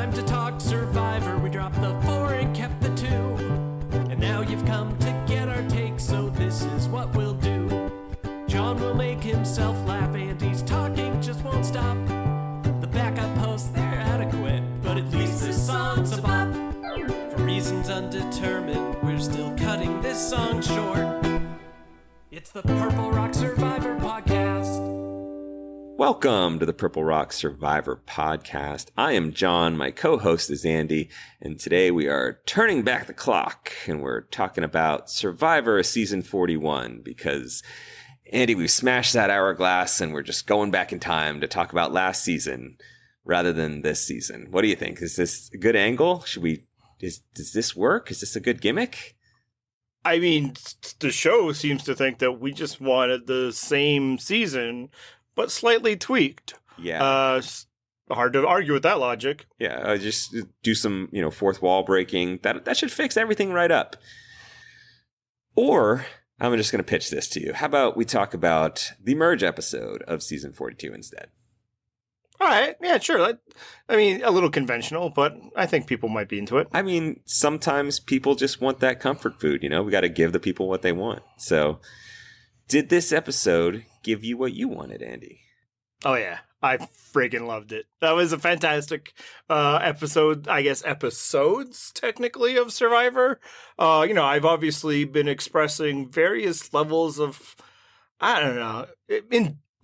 time to talk Survivor. We dropped the 4 and kept the 2. And now you've come to get our take, so this is what we'll do. John will make himself laugh, Andy's talking just won't stop. The backup hosts, they're adequate, but at least this song's a bop. For reasons undetermined, we're still cutting this song short. It's the Purple Rock Survivor Podcast. Welcome to the Purple Rock Survivor Podcast. I am John, my co-host is Andy, and today we are turning back the clock, and we're talking about Survivor Season 41, because, Andy, we've smashed that hourglass, and we're just going back in time to talk about last season rather than this season. What do you think? Is this a good angle? Does this work? Is this a good gimmick? I mean, the show seems to think that we just wanted the same season, but slightly tweaked. Yeah. Hard to argue with that logic. Yeah, just do some, fourth wall breaking. That should fix everything right up. Or, I'm just going to pitch this to you. How about we talk about the merge episode of season 42 instead? All right. Yeah, sure. I mean, a little conventional, but I think people might be into it. I mean, sometimes people just want that comfort food, We got to give the people what they want. So, did this episode give you what you wanted, Andy? Oh, yeah. I friggin' loved it. That was a fantastic episode, I guess, episodes, technically, of Survivor. I've obviously been expressing various levels of, I don't know,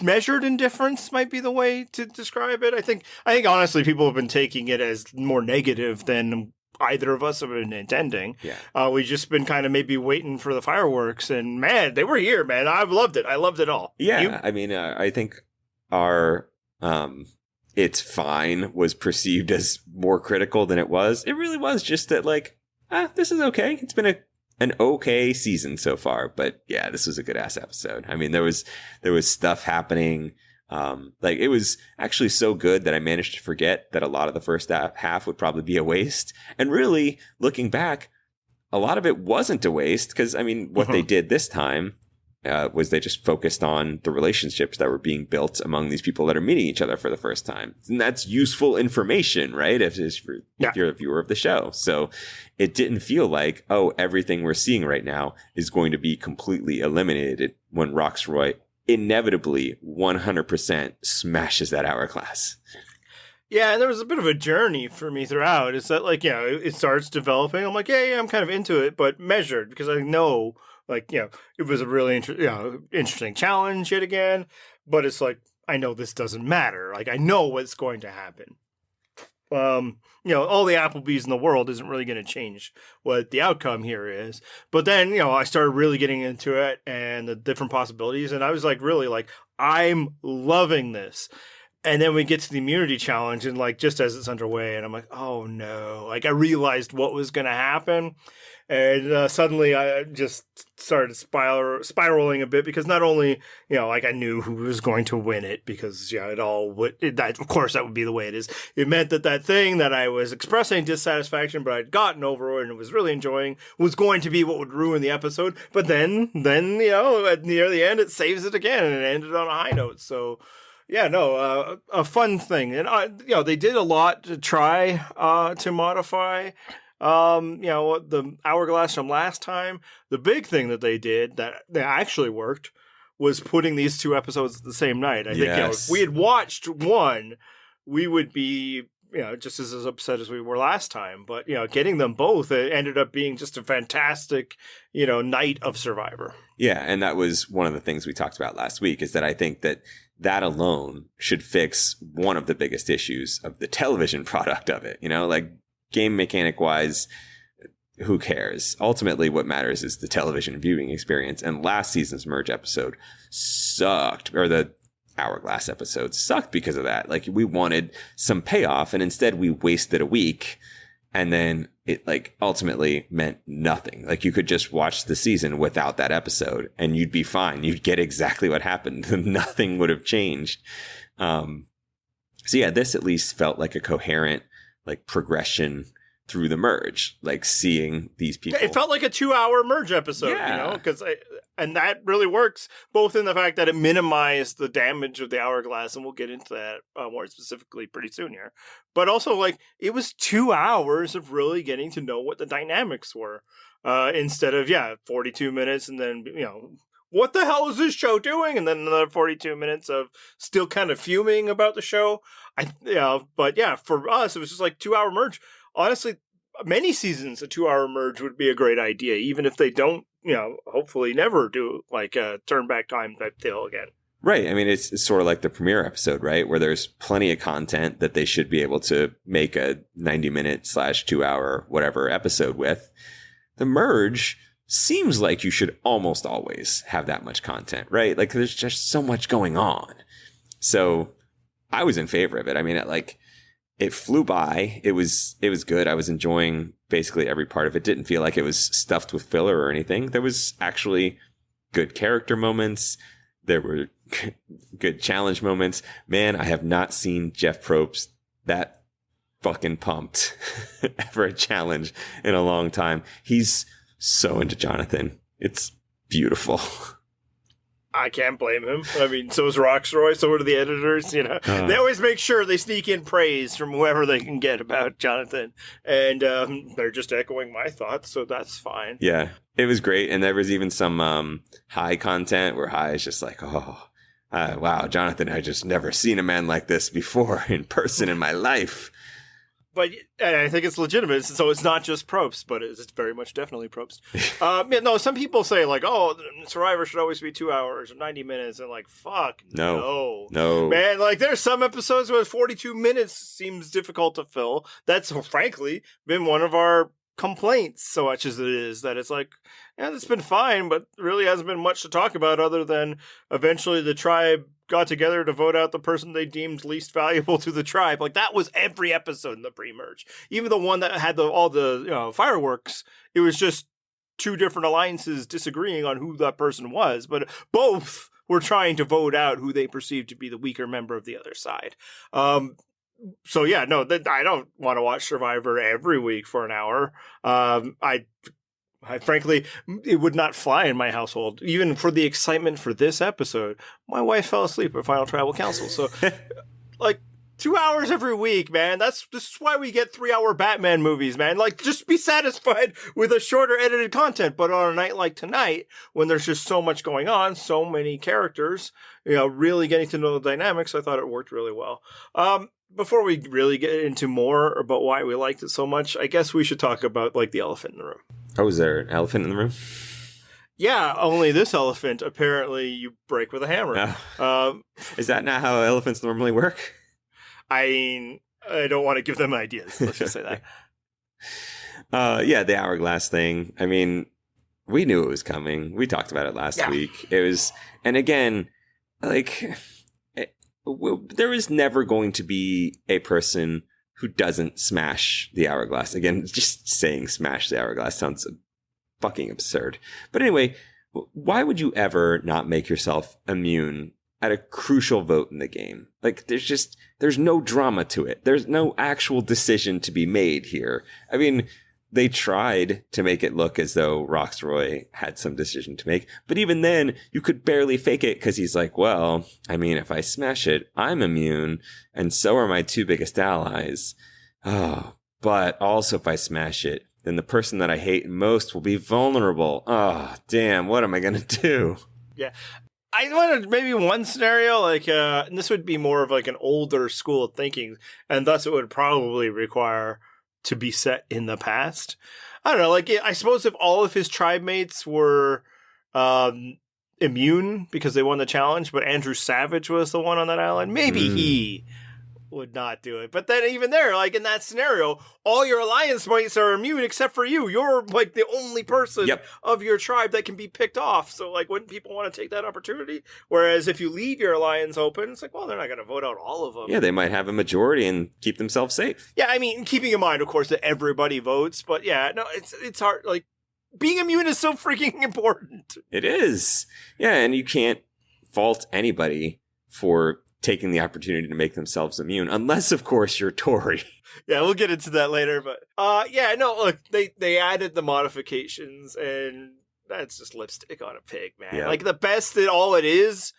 measured indifference might be the way to describe it. I think honestly, people have been taking it as more negative than either of us have been intending. Yeah. We've just been kind of maybe waiting for the fireworks, and man, they were here, man. I loved it. I loved it all. Yeah. I mean, I think our it's fine was perceived as more critical than it was. It really was just that, this is okay. It's been an okay season so far, but yeah, this was a good ass episode. I mean, there was stuff happening. It was actually so good that I managed to forget that a lot of the first half would probably be a waste. And really, looking back, a lot of it wasn't a waste, because I mean, what they did this time was they just focused on the relationships that were being built among these people that are meeting each other for the first time. And that's useful information, right? If you're a viewer of the show. So it didn't feel like, everything we're seeing right now is going to be completely eliminated when Rocksroy inevitably 100% smashes that hourglass. Yeah, and there was a bit of a journey for me throughout. It's that, it starts developing. I'm like, yeah, I'm kind of into it, but measured, because I know, it was a really interesting challenge yet again. But it's like, I know this doesn't matter. I know what's going to happen. All the Applebees in the world isn't really going to change what the outcome here is. But then, I started really getting into it and the different possibilities. And I was I'm loving this. And then we get to the immunity challenge, and just as it's underway, and I'm like, oh no, I realized what was going to happen. And suddenly I just started spiraling a bit, because not only, I knew who was going to win it, because, of course that would be the way it is. It meant that thing that I was expressing dissatisfaction, but I'd gotten over it and was really enjoying, was going to be what would ruin the episode. But then, near the end, it saves it again, and it ended on a high note. So, yeah, no, a fun thing. And, they did a lot to try to modify the hourglass from last time. The big thing that they did that actually worked was putting these two episodes the same night. I think, if we had watched one, we would be, just as upset as we were last time. But, getting them both, it ended up being just a fantastic, night of Survivor. Yeah. And that was one of the things we talked about last week, is that I think that alone should fix one of the biggest issues of the television product of it. Game mechanic wise, who cares? Ultimately, what matters is the television viewing experience. And last season's merge episode sucked, or the hourglass episode sucked because of that. We wanted some payoff, and instead we wasted a week, and then it ultimately meant nothing. You could just watch the season without that episode, and you'd be fine. You'd get exactly what happened. Nothing would have changed. So yeah, this at least felt like a coherent progression through the merge, like seeing these people. It felt like a 2-hour merge episode, Yeah. and that really works, both in the fact that it minimized the damage of the hourglass, and we'll get into that more specifically pretty soon here, but also, like, it was 2 hours of really getting to know what the dynamics were, instead of, 42 minutes, and then, what the hell is this show doing? And then another 42 minutes of still kind of fuming about the show. But yeah, for us, it was just like 2-hour merge. Honestly, many seasons, a 2-hour merge would be a great idea, even if they don't, hopefully never do like a turn back time type deal again. Right. I mean, it's sort of like the premiere episode, right? Where there's plenty of content that they should be able to make a 90-minute/2-hour whatever episode with. The merge seems like you should almost always have that much content, right? Like there's just so much going on. So I was in favor of it. I mean, it flew by. It was good. I was enjoying basically every part of it. Didn't feel like it was stuffed with filler or anything. There was actually good character moments. There were good challenge moments. Man, I have not seen Jeff Probst that fucking pumped for a challenge in a long time. He's so into Jonathan. It's beautiful. I can't blame him. I mean, so is Rocksroy, so are the editors, They always make sure they sneak in praise from whoever they can get about Jonathan. And they're just echoing my thoughts, so that's fine. Yeah, it was great. And there was even some high content where High is just like, wow, Jonathan, I just never seen a man like this before in person in my life. But I think it's legitimate, so it's not just Probst, but it's very much definitely Probst. Some people say, like, Survivor should always be 2 hours or 90 minutes, and like, fuck, no. Man, like, there's some episodes where 42 minutes seems difficult to fill. That's, frankly, been one of our complaints, so much as it is, that it's like, it's been fine, but really hasn't been much to talk about other than eventually the tribe got together to vote out the person they deemed least valuable to the tribe. Like, that was every episode in the pre-merge. Even the one that had all the fireworks, it was just two different alliances disagreeing on who that person was, but both were trying to vote out who they perceived to be the weaker member of the other side. I don't want to watch Survivor every week for an hour. I frankly, it would not fly in my household. Even for the excitement for this episode, my wife fell asleep at Final Tribal Council. So, like, 2 hours every week, man. This is why we get 3-hour Batman movies, man. Like, just be satisfied with a shorter edited content. But on a night like tonight, when there's just so much going on, so many characters, really getting to know the dynamics, I thought it worked really well. Before we really get into more about why we liked it so much, I guess we should talk about, like, the elephant in the room. Oh, is there an elephant in the room? Yeah, only this elephant, apparently, you break with a hammer. Oh. Is that not how elephants normally work? I mean, I don't want to give them ideas. Let's just say that. The hourglass thing. I mean, we knew it was coming. We talked about it last week. It was, and again, like, there is never going to be a person who doesn't smash the hourglass. Again, just saying smash the hourglass sounds fucking absurd. But anyway, why would you ever not make yourself immune at a crucial vote in the game? Like, there's no drama to it. There's no actual decision to be made here. I mean, they tried to make it look as though Rocksroy had some decision to make. But even then, you could barely fake it because he's like, well, I mean, if I smash it, I'm immune. And so are my two biggest allies. Oh, but also if I smash it, then the person that I hate most will be vulnerable. Oh, damn, what am I going to do? Yeah. I wanted maybe one scenario, like, and this would be more of like an older school of thinking, and thus it would probably require to be set in the past. I don't know, like, I suppose if all of his tribe mates were immune because they won the challenge, but Andrew Savage was the one on that island, maybe he would not do it. But then even there, like in that scenario, all your alliance mates are immune except for you. You're like the only person of your tribe that can be picked off. So like, wouldn't people want to take that opportunity? Whereas if you leave your alliance open, it's like, well, they're not going to vote out all of them. Yeah, they might have a majority and keep themselves safe. Yeah, I mean, keeping in mind, of course, that everybody votes. But yeah, no, it's hard. Like, being immune is so freaking important. It is. Yeah, and you can't fault anybody for taking the opportunity to make themselves immune, unless, of course, you're Tori. Yeah, we'll get into that later, but look, they added the modifications, and that's just lipstick on a pig, man. Yeah. Like, the best that all it is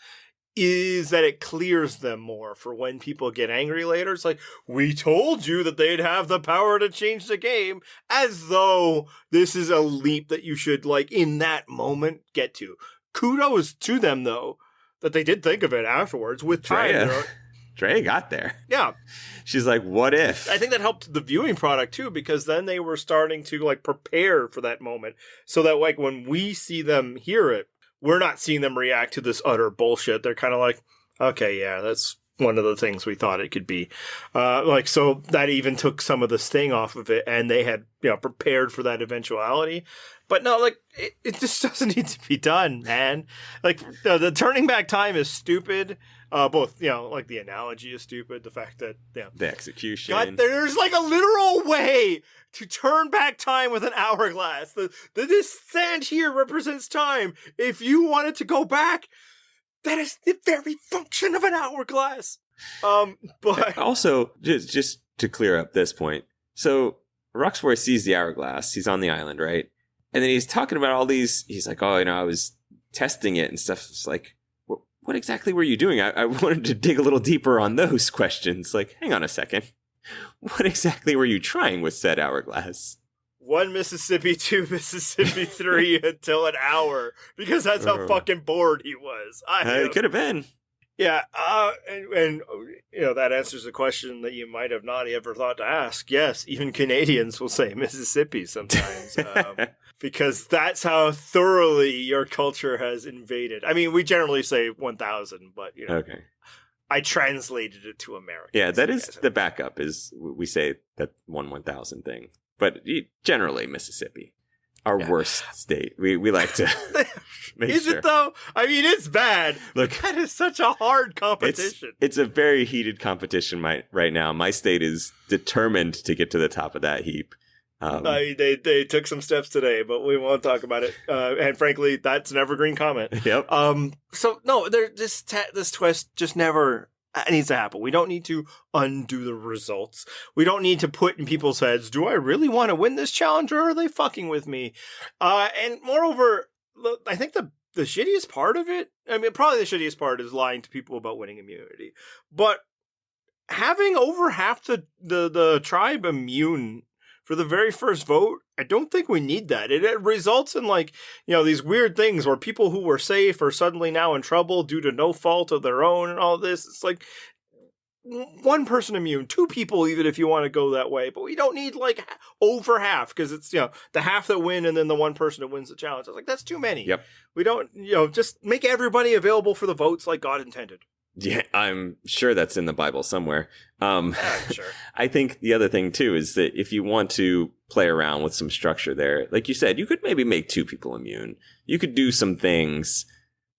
that it clears them more for when people get angry later. It's like, we told you that they'd have the power to change the game, as though this is a leap that you should, like, in that moment get to. Kudos to them, though, that they did think of it afterwards with time. Drea got there. Yeah. She's like, what if? I think that helped the viewing product too, because then they were starting to like prepare for that moment, so that like when we see them hear it, we're not seeing them react to this utter bullshit. They're kind of like, okay, yeah, that's one of the things we thought it could be. So that even took some of the sting off of it, and they had, prepared for that eventuality. But no, like, it just doesn't need to be done, man. Like, the turning back time is stupid. Both, like the analogy is stupid. The fact that, the execution. God, there's like a literal way to turn back time with an hourglass. This sand here represents time. If you wanted to go back, that is the very function of an hourglass. But also, just to clear up this point, so Rocksroy sees the hourglass. He's on the island, right? And then he's talking about all these. He's like, oh, I was testing it and stuff. It's like, what exactly were you doing? I wanted to dig a little deeper on those questions. Like, hang on a second. What exactly were you trying with said hourglass? 1 Mississippi, 2 Mississippi, 3 until an hour. Because that's how fucking bored he was. It could have been. Yeah, and that answers a question that you might have not ever thought to ask. Yes, even Canadians will say Mississippi sometimes. Because that's how thoroughly your culture has invaded. I mean, we generally say 1,000, but, Okay. I translated it to American. Yeah, that is the backup, is we say that 1,000 thing. But generally, Mississippi, our worst state. We like to make Is sure. it, though? I mean, it's bad. Look, that is such a hard competition. It's a very heated competition right now. My state is determined to get to the top of that heap. They took some steps today, but we won't talk about it. And frankly, that's an evergreen comment. Yep. So no, this twist just never needs to happen. We don't need to undo the results. We don't need to put in people's heads, do I really want to win this challenge, or are they fucking with me? And moreover, I think the shittiest part of it, I mean, probably the shittiest part is lying to people about winning immunity. But having over half the tribe immune for the very first vote, I don't think we need that. It results in these weird things where people who were safe are suddenly now in trouble due to no fault of their own and all this. It's like one person immune, 2 people, even if you want to go that way. But we don't need over half, because it's, the half that win and then the one person that wins the challenge. I was like, that's too many. Yep. We don't, just make everybody available for the votes like God intended. Yeah, I'm sure that's in the Bible somewhere. Sure. I think the other thing, too, is that if you want to play around with some structure there, like you said, you could maybe make 2 people immune. You could do some things.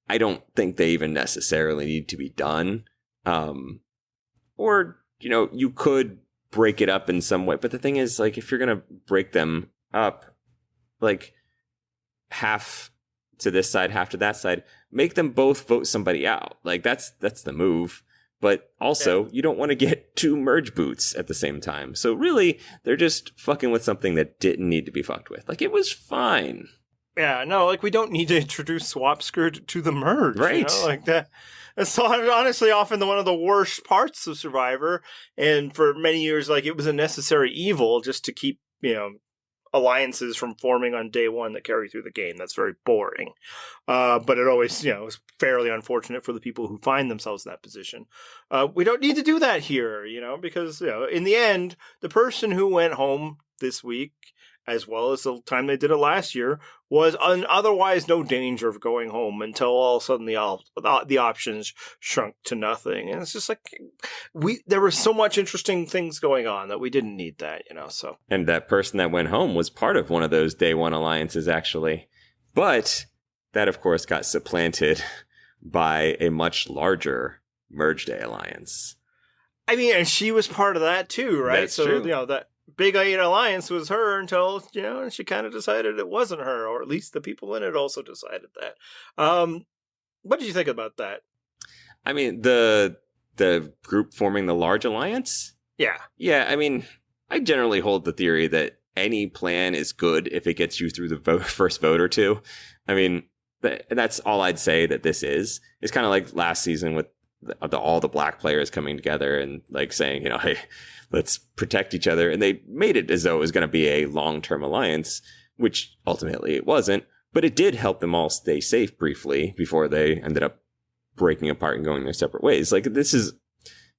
I don't think they even necessarily need to be done. Or, you could break it up in some way. But the thing is, if you're going to break them up, half to this side, half to that side, make them both vote somebody out. That's the move. But also, you don't want to get 2 merge boots at the same time. So really, they're just fucking with something that didn't need to be fucked with. It was fine. Yeah, no, we don't need to introduce swap skirt to the merge. Right. That. It's honestly often one of the worst parts of Survivor. And for many years, it was a necessary evil just to keep, alliances from forming on day one that carry through the game. That's very boring. But it always, is fairly unfortunate for the people who find themselves in that position. We don't need to do that here, because, in the end, the person who went home this week, as well as the time they did it last year, was otherwise no danger of going home until all of a sudden the options shrunk to nothing. And it's just there were so much interesting things going on that we didn't need that, so. And that person that went home was part of one of those day one alliances, actually. But that, of course, got supplanted by a much larger Merge Day alliance. I mean, and she was part of that too, right? That's true. That Big 8 alliance was her until, she kind of decided it wasn't her, or at least the people in it also decided that. What did you think about that? I mean, the the group forming the large alliance. Yeah. Yeah, I mean, I generally hold the theory that any plan is good if it gets you through the first vote or two. I mean, that's all I'd say that this is. It's kind of like last season with all the black players coming together and like saying, you know, hey, let's protect each other. And they made it as though it was going to be a long-term alliance, which ultimately it wasn't. But it did help them all stay safe briefly before they ended up breaking apart and going their separate ways. Like, this is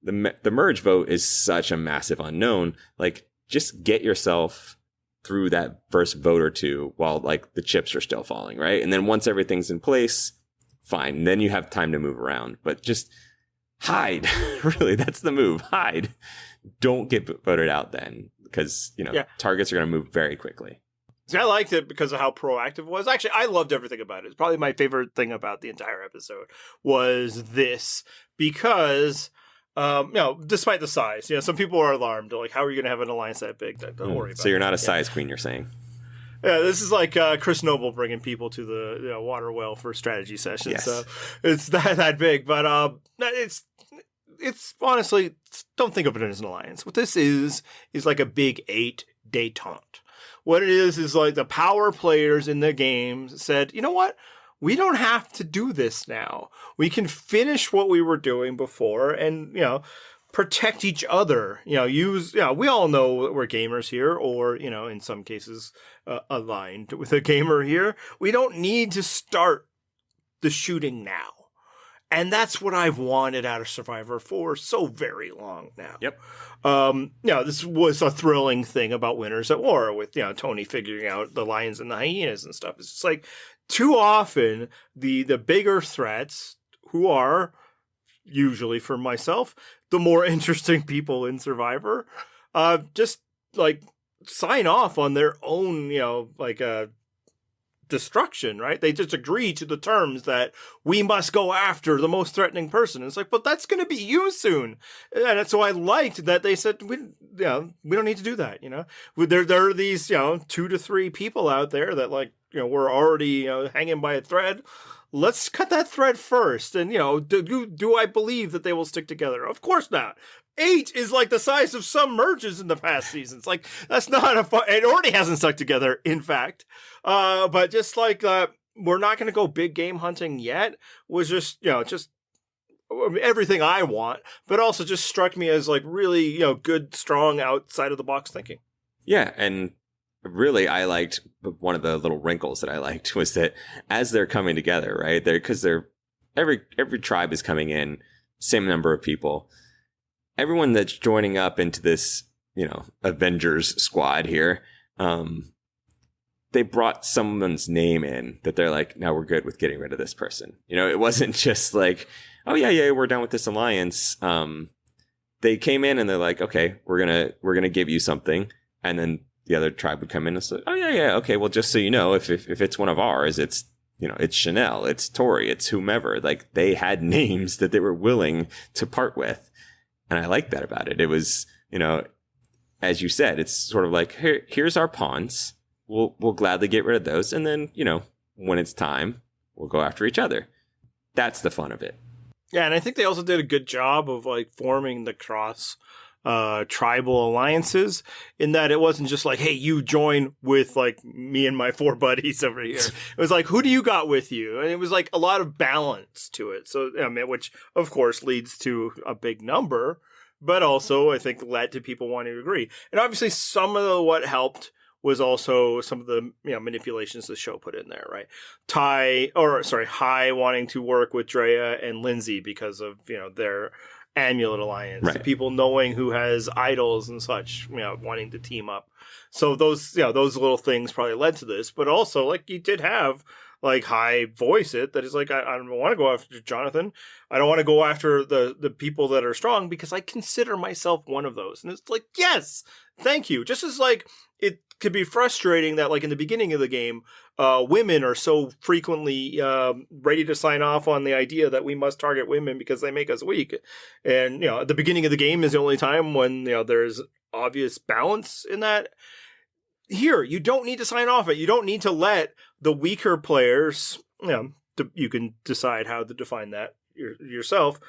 the merge vote is such a massive unknown. Like, just get yourself through that first vote or two while like the chips are still falling, right? And then once everything's in place, fine. Then you have time to move around. But just hide. Really, that's the move. Hide. Don't get voted out then, because, you know, targets are going to move very quickly. See, I liked it because of how proactive it was. Actually, I loved everything about it. It's probably my favorite thing about the entire episode was this, because, you know, despite the size, you know, some people are alarmed. They're like, how are you going to have an alliance that big? Don't worry about it. So you're not a size queen, you're saying? Yeah, this is like Chris Noble bringing people to the water well for strategy sessions. Yes. So it's that big. But it's honestly, don't think of it as an alliance. What this is like a big 8 detente. What it is like the power players in the game said, you know what? We don't have to do this now. We can finish what we were doing before and, you know, protect each other. You know, we all know that we're gamers here, or, you know, in some cases aligned with a gamer here. We don't need to start the shooting now. And that's what I've wanted out of Survivor for so very long now. Yep. You know, this was a thrilling thing about Winners at War with, you know, Tony figuring out the lions and the hyenas and stuff. It's just like, too often the bigger threats, who are usually, for myself, the more interesting people in Survivor, just like sign off on their own, you know, like destruction, right? They just agree to the terms that we must go after the most threatening person. And it's like, but that's going to be you soon. And so I liked that they said, we don't need to do that. You know, there are these, you know, 2 to 3 people out there that, like, you know, we're already, you know, hanging by a thread. Let's cut that thread first. And, you know, do I believe that they will stick together? Of course not. 8 is like the size of some merges in the past seasons. Like, that's not it already hasn't stuck together, in fact. But just like, we're not going to go big game hunting yet was just, you know, just everything I want, but also just struck me as like really, you know, good, strong outside of the box thinking. Yeah. And really, I liked one of the little wrinkles that I liked was that as they're coming together, right? Because every tribe is coming in, same number of people. Everyone that's joining up into this, you know, Avengers squad here, they brought someone's name in that they're like, now we're good with getting rid of this person. You know, it wasn't just like, oh yeah, we're done with this alliance. They came in and they're like, okay, we're gonna give you something, and then the other tribe would come in and say, oh yeah, okay, well, just so you know, if it's one of ours, it's, you know, it's Chanelle, it's Tori, it's whomever. Like, they had names that they were willing to part with. And I like that about it. It was, you know, as you said, it's sort of like, here's our pawns. We'll gladly get rid of those. And then, you know, when it's time, we'll go after each other. That's the fun of it. Yeah, and I think they also did a good job of like forming the cross tribal alliances, in that it wasn't just like, hey, you join with like me and my 4 buddies over here. It was like, who do you got with you? And it was like a lot of balance to it. So, I mean, which of course leads to a big number, but also I think led to people wanting to agree. And obviously some of what helped was also some of the, you know, manipulations the show put in there, right? Hai wanting to work with Drea and Lindsay because of, you know, their Amulet Alliance, right. People knowing who has idols and such, you know, wanting to team up. So those, you know, those little things probably led to this, but also like you did have like Hai voice it that is like, I don't want to go after Jonathan. I don't want to go after the people that are strong because I consider myself one of those. And it's like, yes, thank you. Just as like it could be frustrating that like in the beginning of the game, women are so frequently ready to sign off on the idea that we must target women because they make us weak. And, you know, at the beginning of the game is the only time when, you know, there's obvious balance in that. Here, you don't need to sign off it. You don't need to let the weaker players, you know, you can decide how to define that yourself,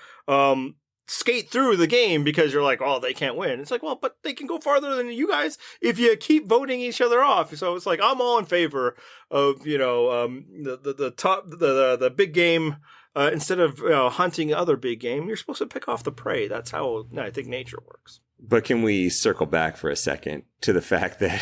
skate through the game because you're like, oh, they can't win. It's like, well, but they can go farther than you guys if you keep voting each other off. So it's like, I'm all in favor of, the big game. Instead of hunting other big game, you're supposed to pick off the prey. That's how I think nature works. But can we circle back for a second to the fact that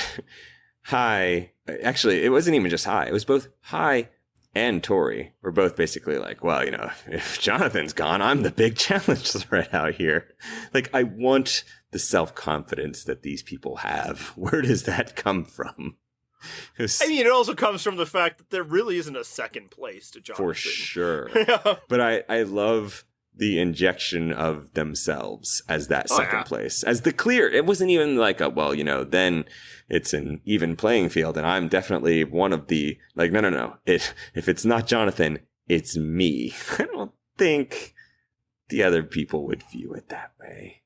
actually, it wasn't even just High. It was both High and Tori were both basically like, well, if Jonathan's gone, I'm the big challenge threat out here. Like, I want the self-confidence that these people have. Where does that come from? It also comes from the fact that there really isn't a second place to Jonathan. For sure. Yeah. But I love the injection of themselves as that second place. As the clear, it wasn't even like then it's an even playing field and I'm definitely one of the, like, no. If it's not Jonathan, it's me. I don't think the other people would view it that way.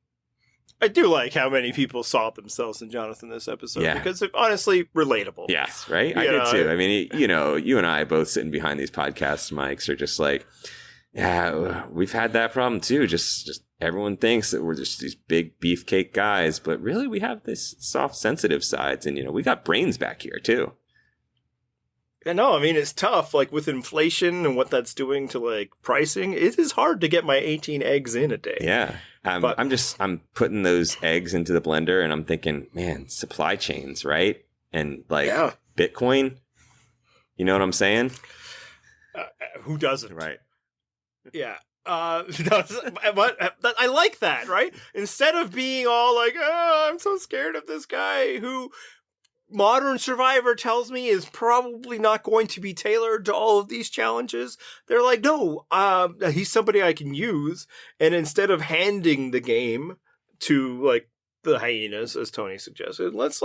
I do like how many people saw themselves in Jonathan this episode because it's honestly relatable. Yes, right? I did too. I mean, you and I both sitting behind these podcast mics are just like, yeah, we've had that problem too. Just everyone thinks that we're just these big beefcake guys, but really we have this soft, sensitive sides, and we got brains back here too. Yeah, no, I mean, it's tough. Like with inflation and what that's doing to like pricing, it is hard to get my 18 eggs in a day. Yeah. I'm putting those eggs into the blender and I'm thinking, man, supply chains, right? And like Bitcoin, you know what I'm saying? Who doesn't? Right. Yeah. But I like that, right? Instead of being all like, oh, I'm so scared of this guy who Modern Survivor tells me is probably not going to be tailored to all of these challenges. They're like, no, he's somebody I can use. And instead of handing the game to like the hyenas, as Tony suggested, let's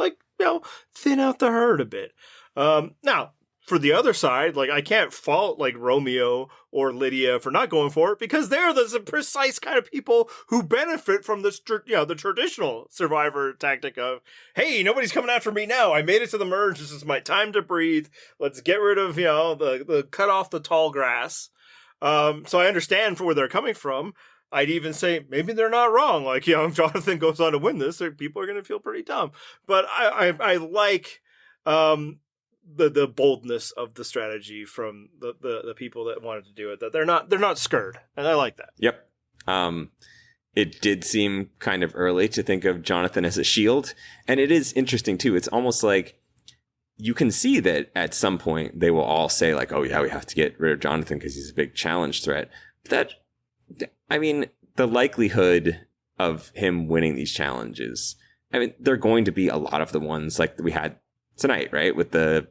thin out the herd a bit. Now, for the other side, like I can't fault like Romeo or Lydia for not going for it because they're the precise kind of people who benefit from this, the traditional Survivor tactic of, hey, nobody's coming after me now. I made it to the merge. This is my time to breathe. Let's get rid of, the cut off the tall grass. So I understand where they're coming from. I'd even say maybe they're not wrong. Like, if Jonathan goes on to win this, people are going to feel pretty dumb. But I like, the boldness of the strategy from the people that wanted to do it, that they're not scared, and I like that. Yep. It did seem kind of early to think of Jonathan as a shield, and it is interesting too. It's almost like you can see that at some point they will all say like, oh yeah, we have to get rid of Jonathan because he's a big challenge threat. But the likelihood of him winning these challenges, they're going to be a lot of the ones like we had tonight, right? With the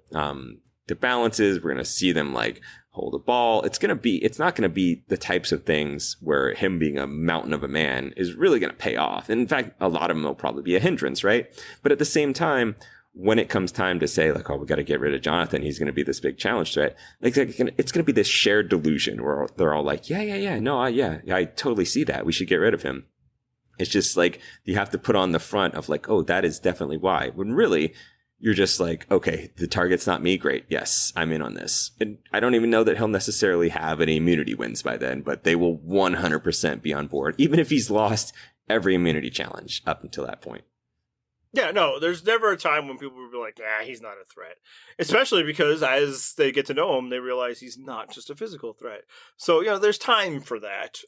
balances, we're going to see them like hold a ball. It's not going to be the types of things where him being a mountain of a man is really going to pay off. And in fact, a lot of them will probably be a hindrance, right? But at the same time, when it comes time to say like, oh, we got to get rid of Jonathan, he's going to be this big challenge threat. Like it's going to be this shared delusion where they're all like, I totally see that. We should get rid of him. It's just like, you have to put on the front of like, oh, that is definitely why. When really, you're just like, okay, the target's not me. Great. Yes, I'm in on this. And I don't even know that he'll necessarily have any immunity wins by then, but they will 100% be on board, even if he's lost every immunity challenge up until that point. Yeah, no, there's never a time when people will be like, he's not a threat. Especially because as they get to know him, they realize he's not just a physical threat. So, there's time for that.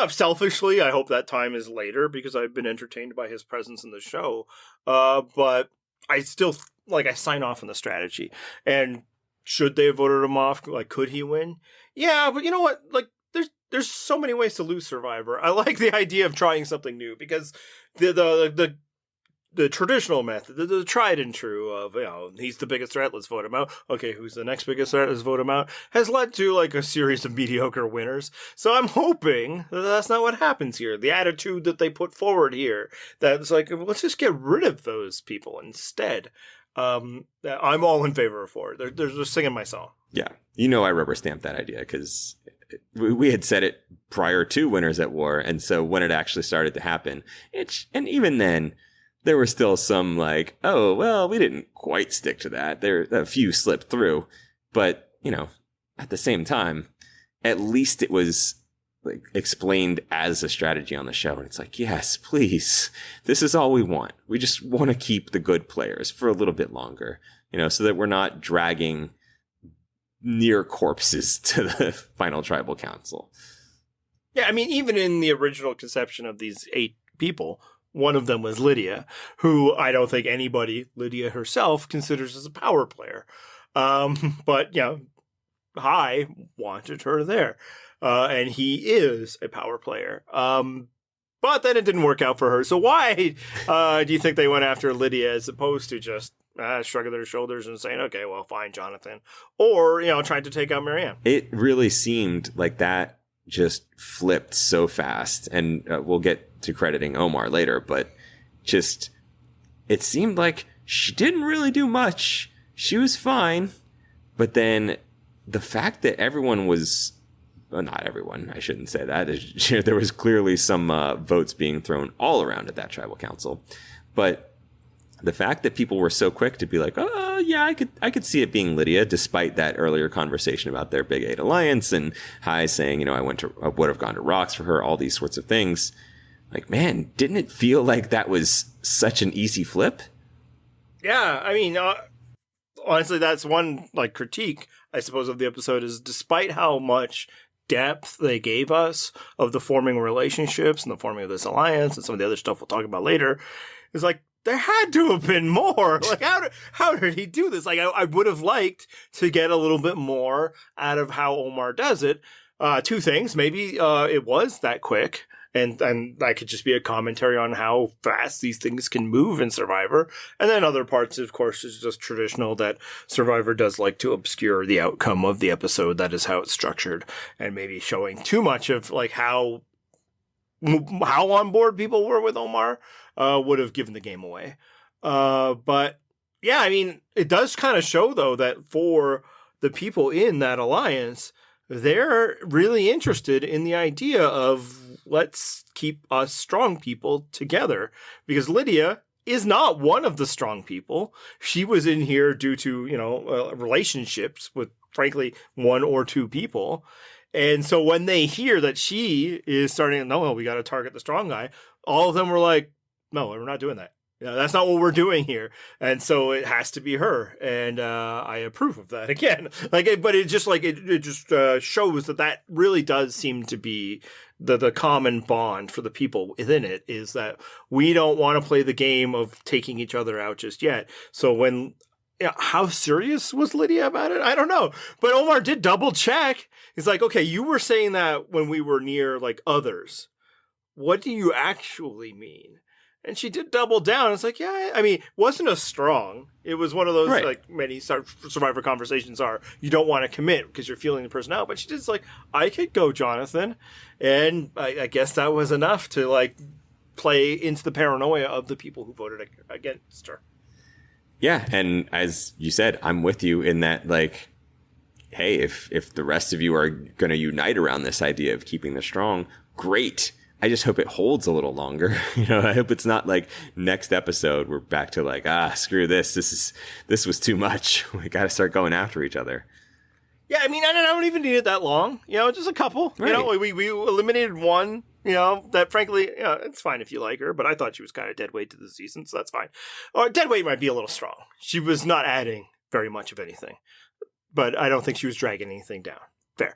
Selfishly, I hope that time is later because I've been entertained by his presence in the show. But I still, I sign off on the strategy. And should they have voted him off? Like, could he win? Yeah, but you know what? Like, there's so many ways to lose Survivor. I like the idea of trying something new because the traditional method, the tried and true of, he's the biggest threat, let's vote him out. Okay, who's the next biggest threat, let's vote him out, has led to a series of mediocre winners. So I'm hoping that that's not what happens here. The attitude that they put forward here, that's like, let's just get rid of those people instead. I'm all in favor of it. They're just singing my song. Yeah. I rubber stamped that idea because we had said it prior to Winners at War. And so when it actually started to happen, and even then, there were still some like, oh, well, we didn't quite stick to that. A few slipped through. But, at the same time, at least it was like explained as a strategy on the show. And it's like, yes, please, this is all we want. We just want to keep the good players for a little bit longer, so that we're not dragging near corpses to the final tribal council. Yeah, I mean, even in the original conception of these 8 people, one of them was Lydia, who I don't think anybody, Lydia herself, considers as a power player. But, Hai wanted her there. And he is a power player. But then it didn't work out for her. So why do you think they went after Lydia as opposed to just shrugging their shoulders and saying, okay, well, fine, Jonathan. Or, trying to take out Marianne? It really seemed like that just flipped so fast. And we'll get to crediting Omar later. But just, it seemed like she didn't really do much. She was fine. But then the fact that everyone was... Well, not everyone, I shouldn't say that. There was clearly some votes being thrown all around at that tribal council. But the fact that people were so quick to be like, oh, yeah, I could see it being Lydia, despite that earlier conversation about their Big 8 alliance and Hai saying, I would have gone to Rocks for her, all these sorts of things. Like, man, didn't it feel like that was such an easy flip? Yeah, I mean, honestly, that's one critique, I suppose, of the episode is despite how much depth they gave us of the forming relationships and the forming of this alliance and some of the other stuff we'll talk about later, is like, there had to have been more. Like, how did he do this? Like, I would have liked to get a little bit more out of how Omar does it. 2 things. Maybe it was that quick. And that could just be a commentary on how fast these things can move in Survivor. And then other parts, of course, is just traditional that Survivor does like to obscure the outcome of the episode. That is how it's structured. And maybe showing too much of how on board people were with Omar would have given the game away. But yeah, I mean, it does kind of show, though, that for the people in that alliance, they're really interested in the idea of let's keep us strong people together, because Lydia is not one of the strong people. She was in here due to, relationships with, frankly, 1 or 2 people. And so when they hear that she is starting, no, we got to target the strong guy, all of them were like, no, we're not doing that. That's not what we're doing here. And so it has to be her. And I approve of that again. But it just shows that really does seem to be the common bond for the people within it, is that we don't want to play the game of taking each other out just yet. So when, how serious was Lydia about it? I don't know. But Omar did double check. He's like, okay, you were saying that when we were near others. What do you actually mean? And she did double down. It's like, yeah, I mean, it wasn't a strong. It was one of those, right, many Survivor conversations are, you don't want to commit because you're feeling the person out. But she just I could go Jonathan. And I guess that was enough to, play into the paranoia of the people who voted against her. Yeah, and as you said, I'm with you in that, hey, if the rest of you are going to unite around this idea of keeping the strong, great. I just hope it holds a little longer. I hope it's not next episode we're back to screw this. This was too much. We got to start going after each other. Yeah, I mean, I don't even need it that long. Just a couple. Right. We eliminated one. That frankly, it's fine if you like her, but I thought she was kind of dead weight to the season, so that's fine. Or dead weight might be a little strong. She was not adding very much of anything, but I don't think she was dragging anything down. Fair.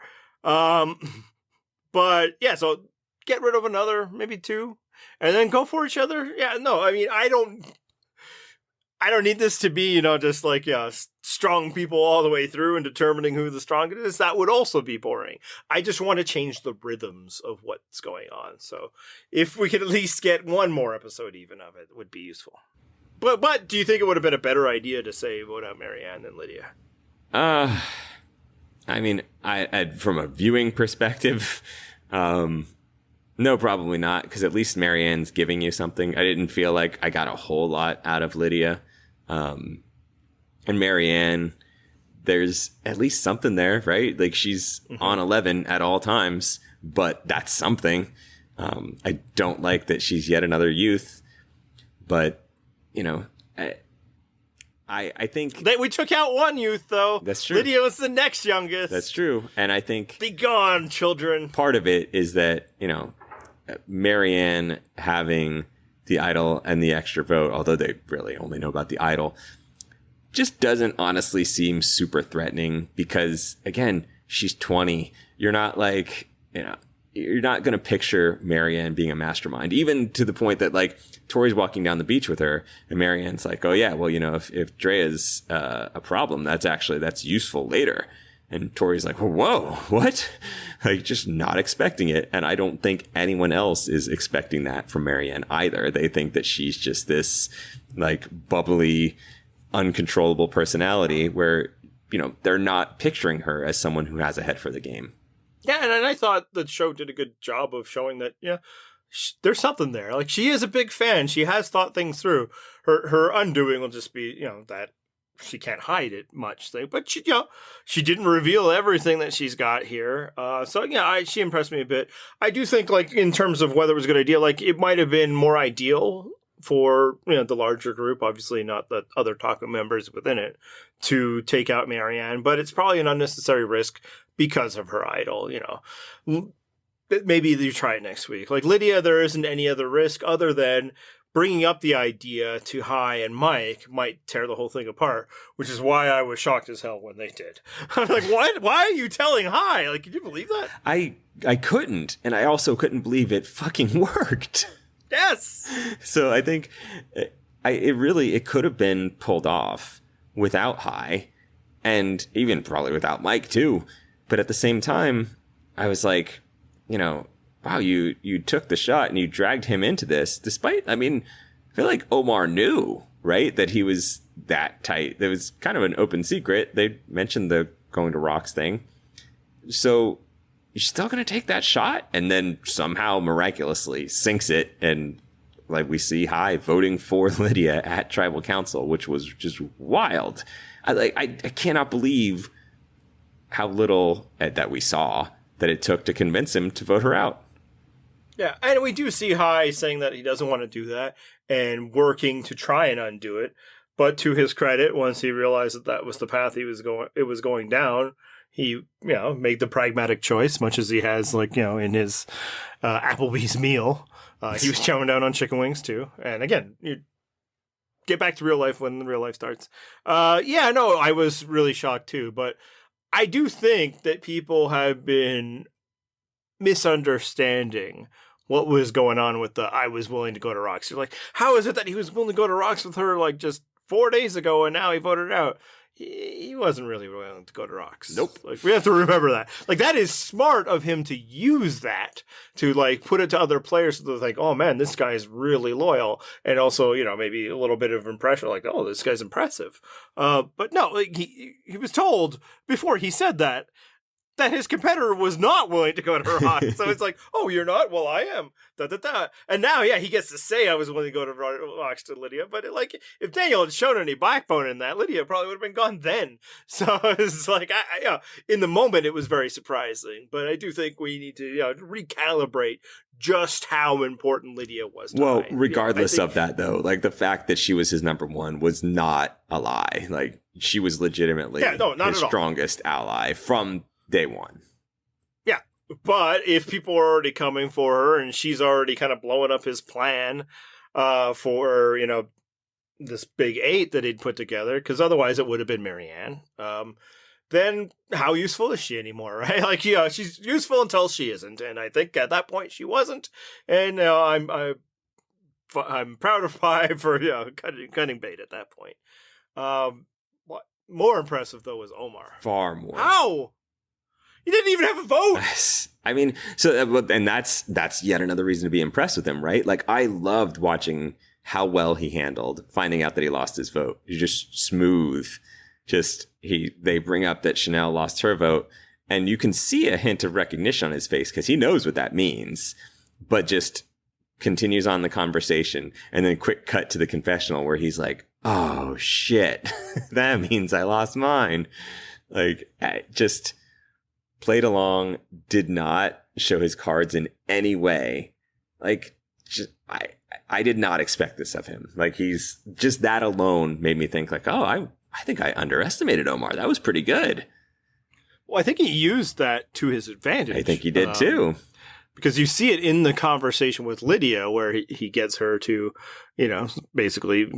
But yeah, so get rid of another, maybe 2, and then go for each other. Yeah, no, I mean, I don't need this to be, just strong people all the way through and determining who the strongest is. That would also be boring. I just want to change the rhythms of what's going on. So if we could at least get 1 more episode even of it, would be useful. But do you think it would have been a better idea to say vote out Marianne than Lydia? I mean, I from a viewing perspective, no, probably not, because at least Marianne's giving you something. I didn't feel like I got a whole lot out of Lydia. And Marianne, there's at least something there, right? She's on 11 at all times, but that's something. I don't like that she's yet another youth, but, I think we took out one youth, though. That's true. Lydia was the next youngest. That's true. And I think be gone, children. Part of it is that, Marianne having the idol and the extra vote, although they really only know about the idol, just doesn't honestly seem super threatening because, again, she's 20. You're not like, you're not going to picture Marianne being a mastermind, even to the point that, like, Tori's walking down the beach with her and Marianne's like, oh yeah, well, if Drea's a problem, that's useful later. And Tori's like, whoa, what? Like, just not expecting it. And I don't think anyone else is expecting that from Marianne either. They think that she's just this, like, bubbly, uncontrollable personality where, they're not picturing her as someone who has a head for the game. Yeah, and I thought the show did a good job of showing that, there's something there. Like, she is a big fan. She has thought things through. Her undoing will just be, that she can't hide it much. But she didn't reveal everything that she's got here. She impressed me a bit. I do think, like, in terms of whether it was a good idea, like, it might have been more ideal for the larger group, obviously not the other Taco members within it, to take out Marianne. But it's probably an unnecessary risk because of her idol. Maybe you try it next week. Like Lydia, there isn't any other risk other than bringing up the idea to Hai and Mike might tear the whole thing apart, which is why I was shocked as hell when they did. I'm like, what? Why are you telling Hai? Like, can you believe that? I couldn't, and I also couldn't believe it fucking worked. Yes. So I think it could have been pulled off without Hai, and even probably without Mike too. But at the same time, I was like, wow, you took the shot and you dragged him into this, despite, I feel like Omar knew, right, that he was that tight. There was kind of an open secret. They mentioned the going to Rocks thing. So you're still going to take that shot? And then somehow miraculously sinks it. And like we see Hai voting for Lydia at Tribal Council, which was just wild. I cannot believe how little that we saw that it took to convince him to vote her out. Yeah, and we do see Hai saying that he doesn't want to do that and working to try and undo it. But to his credit, once he realized that was the path it was going down, he made the pragmatic choice, much as he has in his Applebee's meal. He was chowing down on chicken wings too. And again, you get back to real life when the real life starts. I was really shocked too, but I do think that people have been misunderstanding what was going on with I was willing to go to Rocks. You're like, how is it that he was willing to go to Rocks with her like just 4 days ago and now he voted out? He wasn't really willing to go to Rocks. Nope. Like, we have to remember that. Like, that is smart of him to use that to like put it to other players so they're like, oh man, this guy is really loyal. And also, maybe a little bit of impression like, oh, this guy's impressive. But no, like he was told before he said that his competitor was not willing to go to Rocks. So it's like, oh, you're not? Well, I am. Da, da, da. And now, he gets to say I was willing to go to Rocks to Lydia. But if Daniel had shown any backbone in that, Lydia probably would have been gone then. So it's like, in the moment, it was very surprising. But I do think we need to recalibrate just how important Lydia was to Well, Hai. regardless of that, though, like the fact that she was his number one was not a lie. Like, she was legitimately his strongest ally from day one. Yeah, but if people are already coming for her and she's already kind of blowing up his plan for this big 8 that he'd put together, because otherwise it would have been Marianne, then how useful is she anymore, right? Like, she's useful until she isn't, and I think at that point she wasn't, and I'm proud of Pi for cutting bait at that point. What more impressive though was Omar. Far more. How? He didn't even have a vote. And that's yet another reason to be impressed with him, right? Like, I loved watching how well he handled finding out that he lost his vote. He's just smooth. They bring up that Chanelle lost her vote, and you can see a hint of recognition on his face because he knows what that means, but just continues on the conversation. And then quick cut to the confessional where he's like, oh shit, that means I lost mine. Like, just played along, did not show his cards in any way. Like, I did not expect this of him. Like, he's just, that alone made me think like, oh, I think I underestimated Omar. That was pretty good. Well, I think he used that to his advantage. I think he did too. Because you see it in the conversation with Lydia where he gets her to, basically,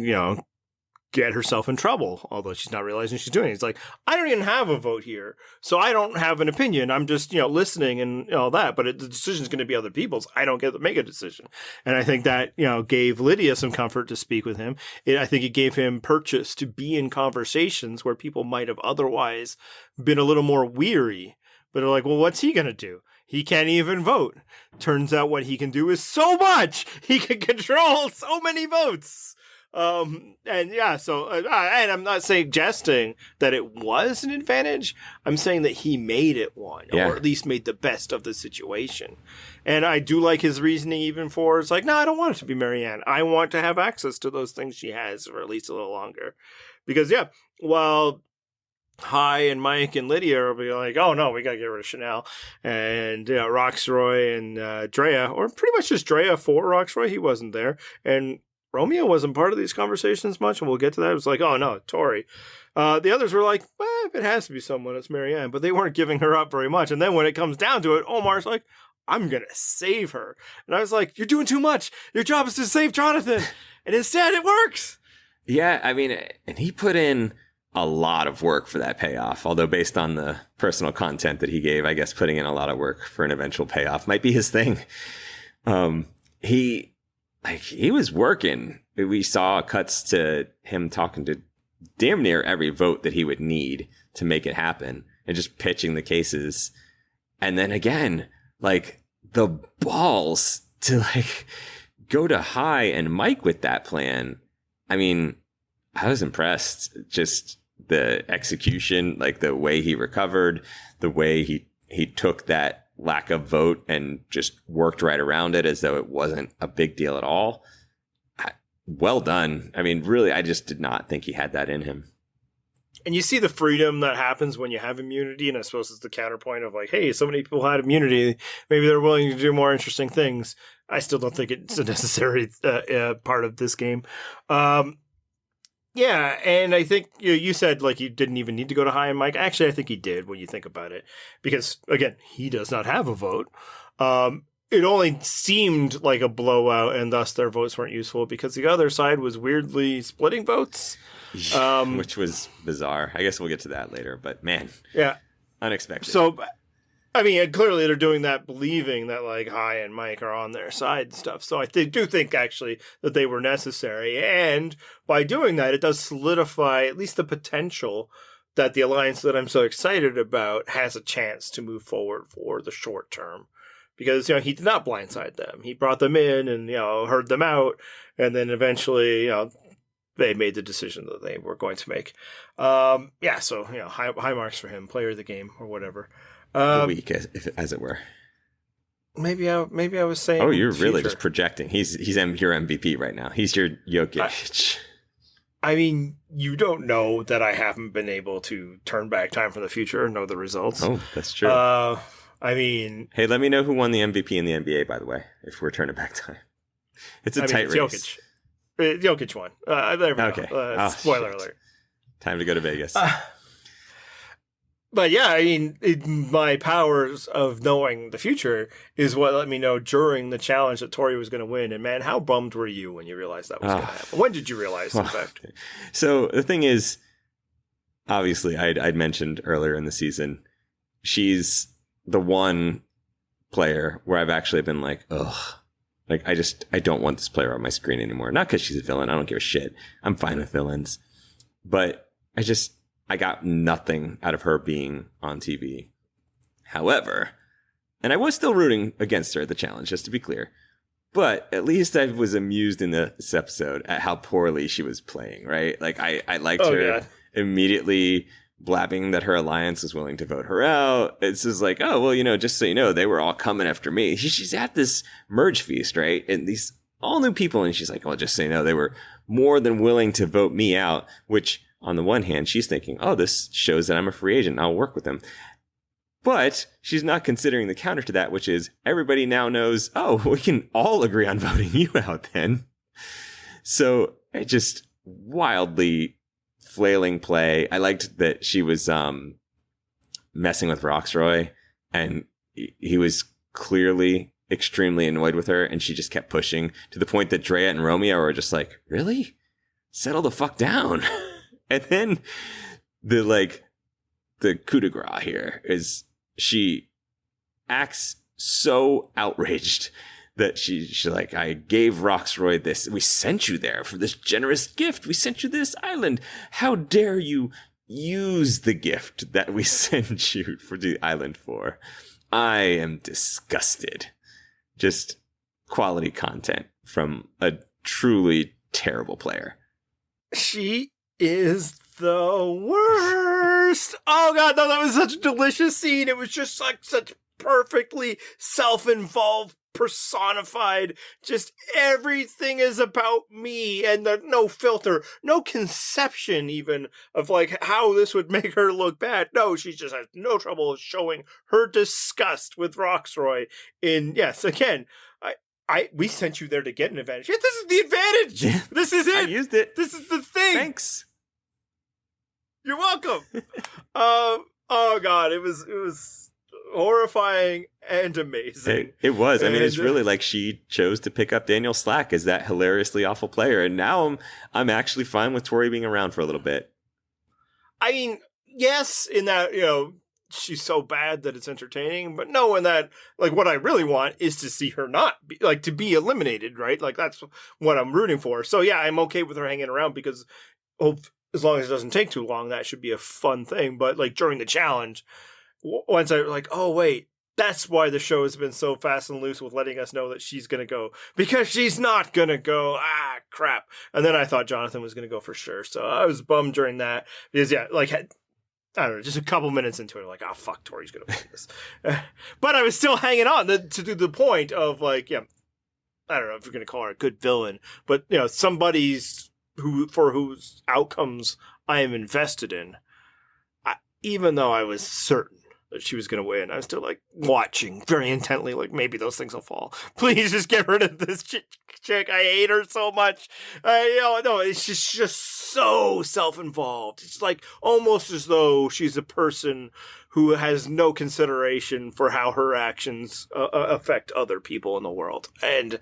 get herself in trouble, although she's not realizing she's doing it. It's like, I don't even have a vote here, so I don't have an opinion. I'm just, listening and all that, but the decision's going to be other people's. I don't get to make a decision. And I think that, gave Lydia some comfort to speak with him. I think it gave him purchase to be in conversations where people might have otherwise been a little more weary, but they're like, well, what's he going to do? He can't even vote. Turns out what he can do is so much. He can control so many votes. And I'm not suggesting that it was an advantage. I'm saying that he made it one, or at least made the best of the situation. And I do like his reasoning even for, it's like, no, I don't want it to be Marianne. I want to have access to those things she has for at least a little longer. Because, while Hi and Mike and Lydia will be like, oh no, we got to get rid of Chanelle. And Rocksroy and Drea, or pretty much just Drea for Rocksroy. He wasn't there. And Romeo wasn't part of these conversations much, and we'll get to that. It was like, oh no, Tori. The others were like, well, if it has to be someone, it's Marianne. But they weren't giving her up very much. And then when it comes down to it, Omar's like, I'm going to save her. And I was like, you're doing too much. Your job is to save Jonathan. And instead it works. Yeah, I mean, and he put in a lot of work for that payoff. Although based on the personal content that he gave, I guess putting in a lot of work for an eventual payoff might be his thing. He was working. We saw cuts to him talking to damn near every vote that he would need to make it happen and just pitching the cases. And then again, like, the balls to go to Hi and Mike with that plan. I mean, I was impressed. Just the execution, like the way he recovered, the way he took that lack of vote and just worked right around it as though it wasn't a big deal at all. Well done. I mean, really, I just did not think he had that in him. And you see the freedom that happens when you have immunity, and I suppose it's the counterpoint of like, hey, so many people had immunity, maybe they're willing to do more interesting things. I still don't think it's a necessary part of this game. Yeah, and I think you said like you didn't even need to go to Hi and Mike. Actually, I think he did when you think about it, because again, he does not have a vote. It only seemed like a blowout, and thus their votes weren't useful because the other side was weirdly splitting votes, which was bizarre. I guess we'll get to that later. But man, unexpected. So, I mean, clearly they're doing that believing that like Hi and Mike are on their side and stuff. So I do think actually that they were necessary. And by doing that, it does solidify at least the potential that the alliance that I'm so excited about has a chance to move forward for the short term. Because, he did not blindside them. He brought them in and, heard them out. And then eventually, they made the decision that they were going to make. So, high marks for him, player of the game or whatever. The week, as it were. Maybe I was saying. Oh, you're really just projecting. He's your MVP right now. He's your Jokic. I mean, you don't know that I haven't been able to turn back time from the future and know the results. Oh, that's true. I mean, hey, let me know who won the MVP in the NBA, by the way, if we're turning back time. It's a tight race. Jokic won. There we go. Spoiler alert. Time to go to Vegas. But yeah, I mean, my powers of knowing the future is what let me know during the challenge that Tori was going to win. And man, how bummed were you when you realized that was going to happen? When did you realize, in fact? So the thing is, obviously, I'd mentioned earlier in the season, she's the one player where I've actually been like, ugh. Like, I don't want this player on my screen anymore. Not because she's a villain. I don't give a shit. I'm fine with villains. But I got nothing out of her being on TV. However, and I was still rooting against her at the challenge, just to be clear. But at least I was amused in this episode at how poorly she was playing, right? Like, I liked her immediately blabbing that her alliance was willing to vote her out. It's just like, oh, well, just so you know, they were all coming after me. She's at this merge feast, right? And these all new people. And she's like, well, just so you know, they were more than willing to vote me out, which on the one hand, she's thinking, oh, this shows that I'm a free agent. I'll work with them. But she's not considering the counter to that, which is everybody now knows, oh, we can all agree on voting you out then. So it just wildly flailing play. I liked that she was messing with Rocksroy, and he was clearly extremely annoyed with her, and she just kept pushing to the point that Drea and Romeo are just like, really? Settle the fuck down. And then the coup de grace here is she acts so outraged that she's like, I gave Rocksroy this. We sent you there for this generous gift. We sent you this island. How dare you use the gift that we sent you for the island for? I am disgusted. Just quality content from a truly terrible player. She is the worst. Oh God, no, that was such a delicious scene. It was just like such perfectly self-involved, personified, just everything is about me, and no filter, no conception even of like how this would make her look bad. No, she just has no trouble showing her disgust with Rocksroy in, yes, again, we sent you there to get an advantage. Yeah, this is the advantage. Yeah, this is it. I used it. This is the thing. Thanks. You're welcome. Oh God, it was horrifying and amazing. It was. I mean, it's really like she chose to pick up Daniel Slack as that hilariously awful player, and now I'm actually fine with Tori being around for a little bit. I mean, yes, in that, she's so bad that it's entertaining, but no, in that, like, what I really want is to see her not be, like, to be eliminated, right? Like, that's what I'm rooting for. So yeah, I'm okay with her hanging around because as long as it doesn't take too long, that should be a fun thing. But like during the challenge, once I like, oh wait, that's why the show has been so fast and loose with letting us know that she's going to go, because she's not going to go. Ah, crap. And then I thought Jonathan was going to go for sure. So I was bummed during that because yeah, like, I don't know, just a couple minutes into it, like, oh, fuck, Tori's going to win this. But I was still hanging on to the point of like, yeah, I don't know if you're going to call her a good villain, but somebody's whose outcomes I am invested in. Even though I was certain that she was going to win, I was still like watching very intently, like maybe those things will fall. Please just get rid of this chick. I hate her so much. No, it's just so self-involved. It's like almost as though she's a person who has no consideration for how her actions affect other people in the world. And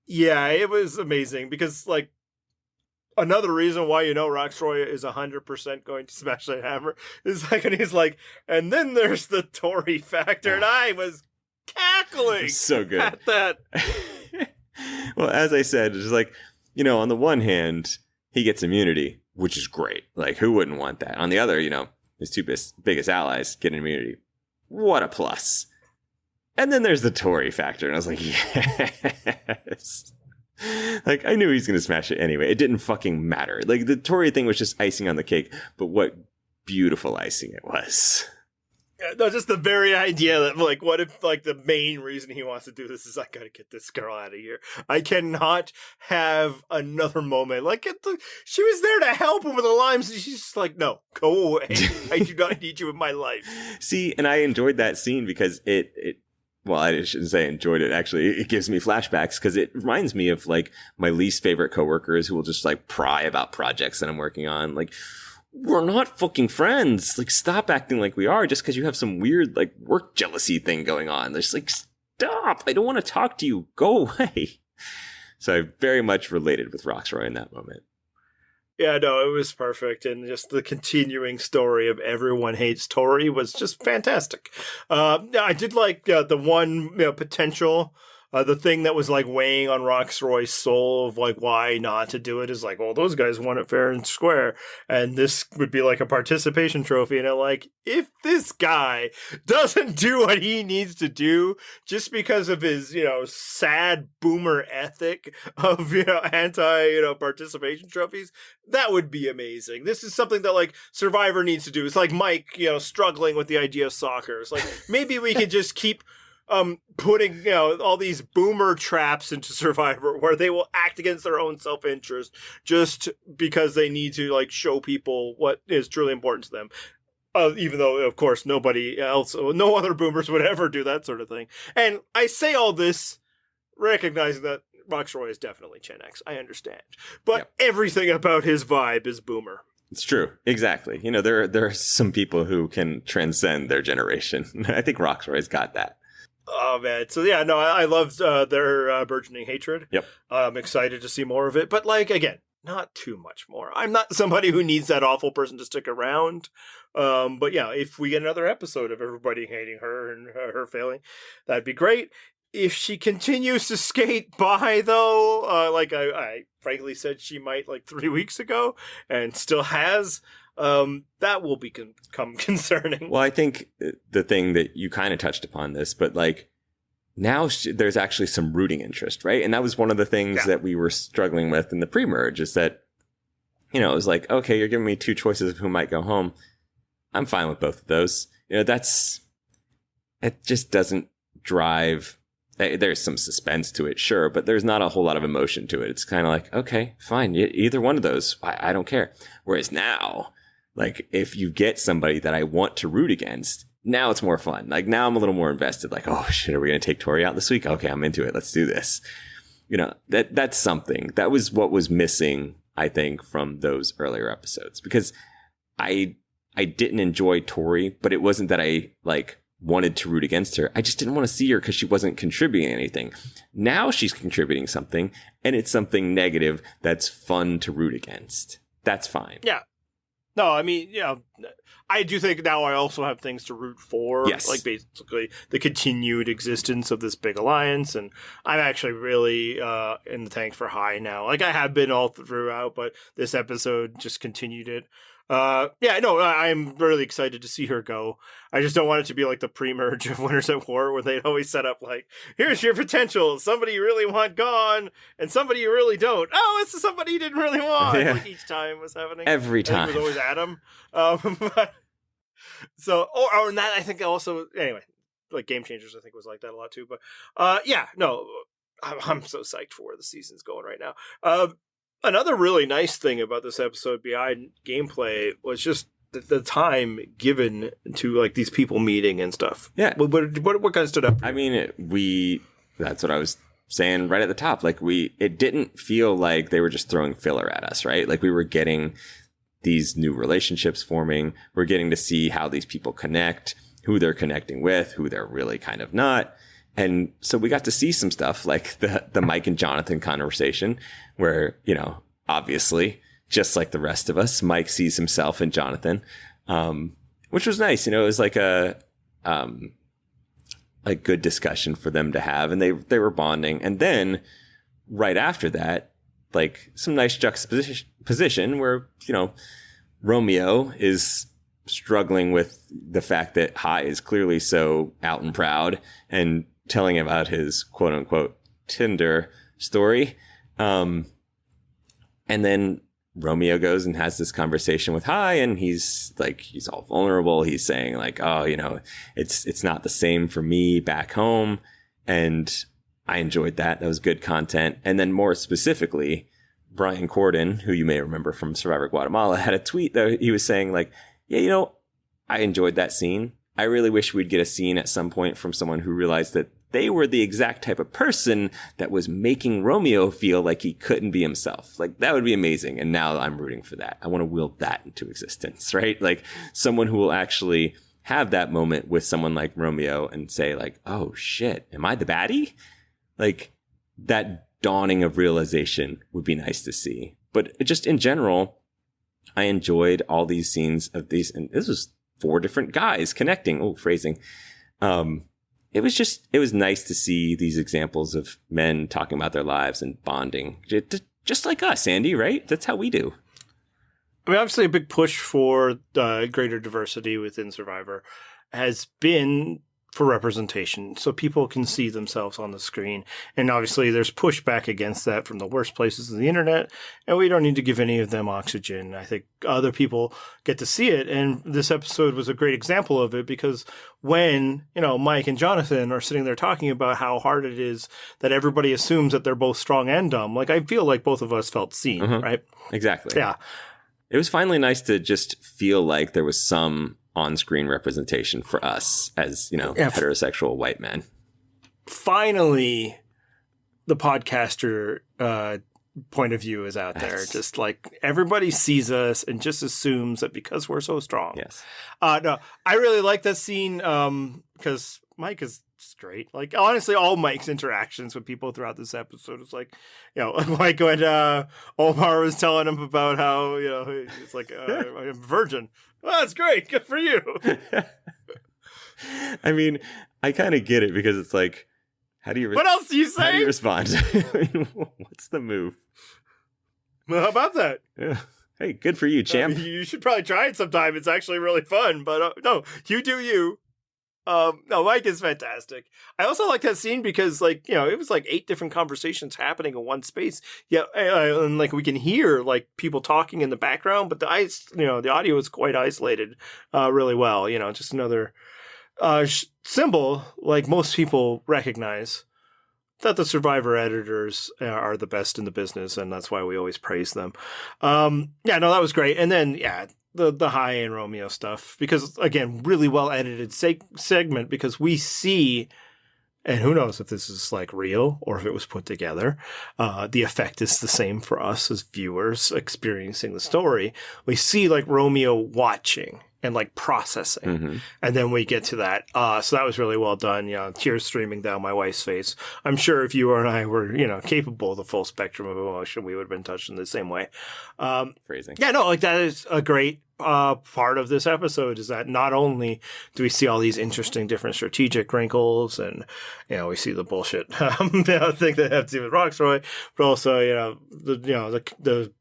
yeah, it was amazing because like, another reason why Rocksroy is 100% going to smash that hammer is like, and he's like, and then there's the Tori factor, and I was cackling. So good at that. Well, as I said, it's like, on the one hand, he gets immunity, which is great. Like, who wouldn't want that? On the other, his two biggest allies get immunity. What a plus. And then there's the Tori factor, and I was like, yes. Like, I knew he was going to smash it anyway. It didn't fucking matter. Like, the Tori thing was just icing on the cake, but what beautiful icing it was. No, just the very idea that, like, what if, like, the main reason he wants to do this is, I gotta get this girl out of here. I cannot have another moment. Like, she was there to help him with the limes, and she's just like, no, go away. I do not need you in my life. See, and I enjoyed that scene because well, I shouldn't say enjoyed it. Actually, it gives me flashbacks because it reminds me of like my least favorite coworkers who will just like pry about projects that I'm working on. Like, we're not fucking friends. Like, stop acting like we are just because you have some weird like work jealousy thing going on. There's like, stop. I don't want to talk to you. Go away. So I very much related with Rocksroy in that moment. Yeah, no, it was perfect. And just the continuing story of everyone hates Tori was just fantastic. I did like the one potential, the thing that was like weighing on Rocksroy's soul of like why not to do it is like, well, those guys won it fair and square. And this would be like a participation trophy. And like, if this guy doesn't do what he needs to do just because of his, sad boomer ethic of, anti, participation trophies, that would be amazing. This is something that like Survivor needs to do. It's like Mike, struggling with the idea of soccer. It's like, maybe we could just keep putting all these boomer traps into Survivor where they will act against their own self-interest just because they need to like show people what is truly important to them. Even though, of course, nobody else, no other boomers would ever do that sort of thing. And I say all this recognizing that Rocksroy is definitely Gen X. I understand. But everything about his vibe is boomer. It's true. Exactly. You know, there are some people who can transcend their generation. I think Rocksroy's got that. Oh, man. So, yeah, no, I loved their burgeoning hatred. Yep. I'm excited to see more of it. But, like, again, not too much more. I'm not somebody who needs that awful person to stick around. But, yeah, if we get another episode of everybody hating her and her failing, that'd be great. If she continues to skate by, though, like I frankly said she might like 3 weeks ago and still has, that will become concerning. Well, I think the thing that you kind of touched upon this, but like now there's actually some rooting interest, right? And that was one of the things that we were struggling with in the pre-merge is that, you know, it was like, okay, you're giving me two choices of who might go home. I'm fine with both of those. You know, it just doesn't drive. There's some suspense to it, sure, but there's not a whole lot of emotion to it. It's kind of like, okay, fine, either one of those, I don't care. Whereas now, like, if you get somebody that I want to root against, now it's more fun. Like, now I'm a little more invested. Like, oh shit, are we going to take Tori out this week? Okay, I'm into it. Let's do this. You know, that's something. That was what was missing, I think, from those earlier episodes. Because I didn't enjoy Tori, but it wasn't that I, like, wanted to root against her. I just didn't want to see her because she wasn't contributing anything. Now she's contributing something, and it's something negative that's fun to root against. That's fine. Yeah. No, I mean, yeah, I do think now I also have things to root for. Yes. Like basically the continued existence of this big alliance. And I'm actually really in the tank for High now. Like I have been all throughout, but this episode just continued it. Yeah, no, I'm really excited to see her go. I just don't want it to be like the pre-merge of Winners at War where they'd always set up like, here's your potential, somebody you really want gone, and somebody you really don't. Oh, it's somebody you didn't really want. Yeah. Like each time was happening. Every time. It was always Adam. So, and that I think also, anyway, like Game Changers I think was like that a lot too. But yeah, no, I'm so psyched for where the season's going right now. Another really nice thing about this episode behind gameplay was just the time given to like these people meeting and stuff. Yeah. What kind of stood up? I mean, that's what I was saying right at the top. Like it didn't feel like they were just throwing filler at us, right? Like we were getting these new relationships forming. We're getting to see how these people connect, who they're connecting with, who they're really kind of not. And so we got to see some stuff like the Mike and Jonathan conversation where, you know, obviously, just like the rest of us, Mike sees himself in Jonathan, which was nice. You know, it was like a good discussion for them to have, and they were bonding. And then right after that, like some nice juxtaposition where, you know, Romeo is struggling with the fact that High is clearly so out and proud and telling about his quote unquote Tinder story. And then Romeo goes and has this conversation with High, and he's all vulnerable. He's saying like, oh, you know, it's not the same for me back home. And I enjoyed that. That was good content. And then more specifically, Brian Corden, who you may remember from Survivor Guatemala, had a tweet that he was saying like, yeah, you know, I enjoyed that scene. I really wish we'd get a scene at some point from someone who realized that they were the exact type of person that was making Romeo feel like he couldn't be himself. Like, that would be amazing. And now I'm rooting for that. I want to will that into existence, right? Like, someone who will actually have that moment with someone like Romeo and say, like, oh, shit, am I the baddie? Like, that dawning of realization would be nice to see. But just in general, I enjoyed all these scenes of these. And this was 4 different guys connecting. Oh, phrasing. It was nice to see these examples of men talking about their lives and bonding, just like us, Andy, right? That's how we do. I mean, obviously a big push for greater diversity within Survivor has been for representation, so people can see themselves on the screen. And obviously there's pushback against that from the worst places of the internet, and we don't need to give any of them oxygen. I think other people get to see it, and this episode was a great example of it, because when, you know, Mike and Jonathan are sitting there talking about how hard it is that everybody assumes that they're both strong and dumb, like, I feel like both of us felt seen, right? Exactly. Yeah. It was finally nice to just feel like there was some on-screen representation for us as, heterosexual white men. Finally, the podcaster point of view is out there. Just like everybody sees us and just assumes that because we're so strong. Yes. No, I really like that scene because Mike is straight. Like, honestly, all Mike's interactions with people throughout this episode is like, Mike when Omar was telling him about how, he's like, I'm a virgin. Well, that's great. Good for you. I mean, I kind of get it because it's like, what else do you say? How do you respond? What's the move? Well, how about that? Yeah. Hey, good for you, champ. You should probably try it sometime. It's actually really fun. But no, you do you. No, Mike is fantastic. I also like that scene because, it was like 8 different conversations happening in one space. Yeah, and we can hear people talking in the background, but the audio is quite isolated, really well. Just another symbol most people recognize that the Survivor editors are the best in the business, and that's why we always praise them. That was great. And then the High and Romeo stuff, because again, really well edited segment, because we see, and who knows if this is real or if it was put together. The effect is the same for us as viewers experiencing the story. We see Romeo watching and processing. Mm-hmm. And then we get to that. So that was really well done. Tears streaming down my wife's face. I'm sure if you and I were, capable of the full spectrum of emotion, we would have been touched in the same way. Phrasing. Yeah, no, that is a great part of this episode, is that not only do we see all these interesting different strategic wrinkles and, we see the bullshit thing that have to do with Rocksroy, but also, the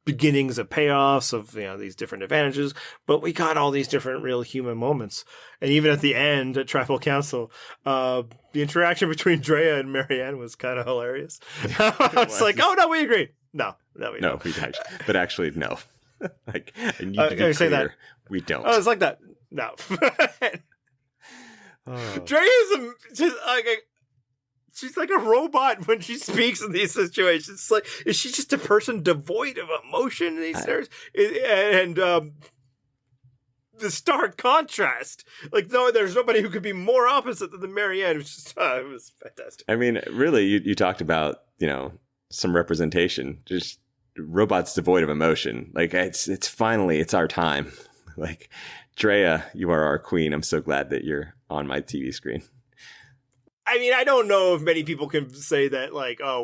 beginnings of payoffs of these different advantages, but we got all these different real human moments. And even at the end at Tribal Council, the interaction between Drea and Marianne was kind of hilarious. I was like, oh no, we agree. No, we don't. No, we actually, but actually, no. I need to be clear, say that. We don't. Oh, it's like that. No. Drea's just she's like a robot when she speaks in these situations. It's is she just a person devoid of emotion in these scenarios? And the stark contrast. No, there's nobody who could be more opposite than Marianne. It was fantastic. I mean, really, you talked about, some representation. Just robots devoid of emotion. It's finally, it's our time. Drea, you are our queen. I'm so glad that you're on my TV screen. I mean, I don't know if many people can say that,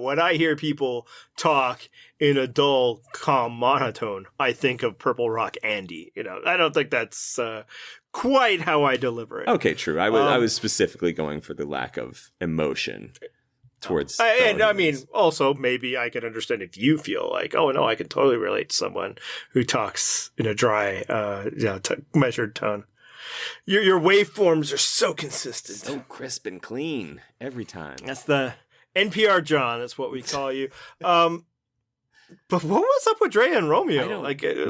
when I hear people talk in a dull, calm monotone, I think of Purple Rock Andy. I don't think that's quite how I deliver it. Okay, true. I was specifically going for the lack of emotion towards. And I mean, also, maybe I could understand if you feel oh no, I can totally relate to someone who talks in a dry, measured tone. Your waveforms are so consistent. So crisp and clean every time. That's the NPR John. That's what we call you. But what was up with Drea and Romeo?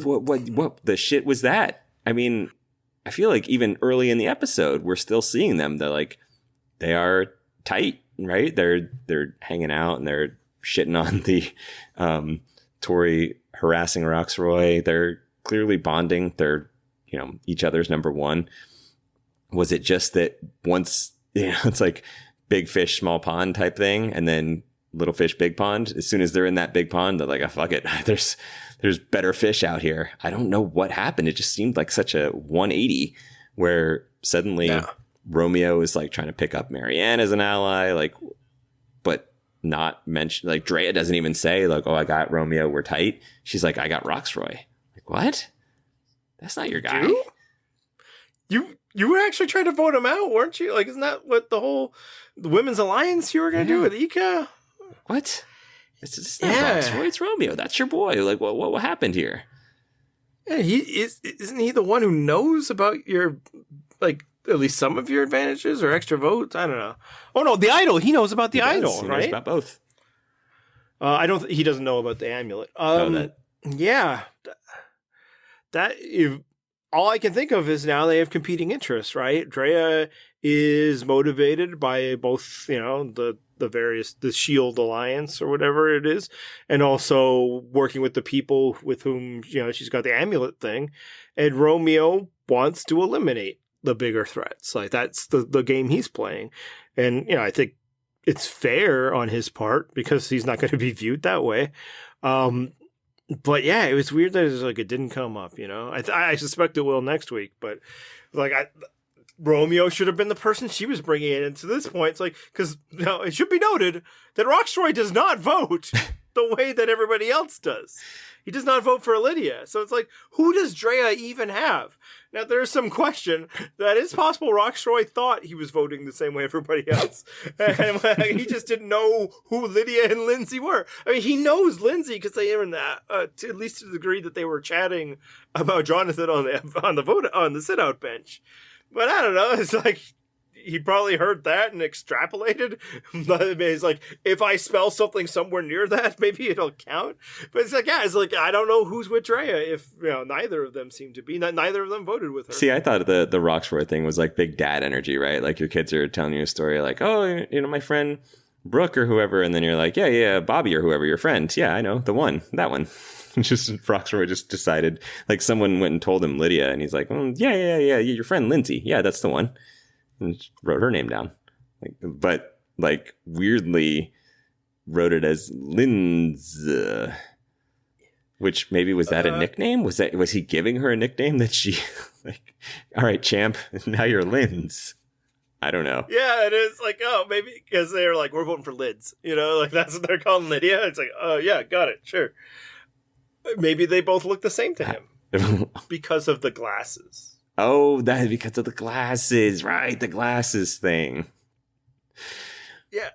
What the shit was that? I mean, I feel like even early in the episode, we're still seeing them. They are tight, right? They're hanging out and they're shitting on the Tori harassing Rocksroy. They're clearly bonding. They're each other's number one. Was it just that once, it's big fish, small pond type thing, and then little fish, big pond? As soon as they're in that big pond, they're like, oh, fuck it. There's better fish out here. I don't know what happened. It just seemed like such a 180 where suddenly Romeo is trying to pick up Marianne as an ally, but not mention, Drea doesn't even say oh, I got Romeo, we're tight. She's like, I got Rocksroy. What? That's not your guy. You were actually trying to vote him out, weren't you? Isn't that what the Women's Alliance you were going to do with Ika? What? It's not Rocksroy, it's Romeo. That's your boy. What happened here? Yeah, isn't he the one who knows about your, at least some of your advantages or extra votes? I don't know. Oh no, the idol. He knows about the idol, right? He knows about both. He doesn't know about the amulet. Yeah. That all I can think of is now they have competing interests, right? Drea is motivated by both, the the Shield Alliance or whatever it is, and also working with the people with whom, she's got the amulet thing. And Romeo wants to eliminate the bigger threats. Like, that's the game he's playing. And, I think it's fair on his part because he's not going to be viewed that way. But yeah, it was weird that it didn't come up, I suspect it will next week, but Romeo should have been the person she was bringing in. And to this point, it's like, because it should be noted that Rocksroy does not vote the way that everybody else does. He does not vote for Lydia. So it's like, who does Drea even have? Now, there's some question that it's possible Rocksroy thought he was voting the same way everybody else. And he just didn't know who Lydia and Lindsay were. I mean, he knows Lindsay because they were in that, at least to the degree that they were chatting about Jonathan on the sit-out bench. But I don't know. It's like, he probably heard that and extrapolated. It's like, if I spell something somewhere near that, maybe it'll count. But it's like, I don't know who's with Drea if neither of them seem to be. Neither of them voted with her. See, I thought the Rocksroy thing was like big dad energy, right? Like your kids are telling you a story like, oh, my friend Brooke or whoever, and then you're like, yeah, Bobby or whoever, your friend. Yeah, I know, that one. Just Rocksroy just decided, like someone went and told him Lydia, and he's like, yeah, your friend Lindsay. Yeah, that's the one. And wrote her name down, but weirdly wrote it as Linz, which maybe was that a nickname? Was he giving her a nickname that she all right, champ, now you're Linz. I don't know. Yeah, it is like, oh, maybe because they're like, we're voting for Lids, that's what they're calling Lydia. It's like, oh yeah, got it, sure. Maybe they both look the same to him because of the glasses. Oh, that's because of the glasses, right? The glasses thing. Yeah.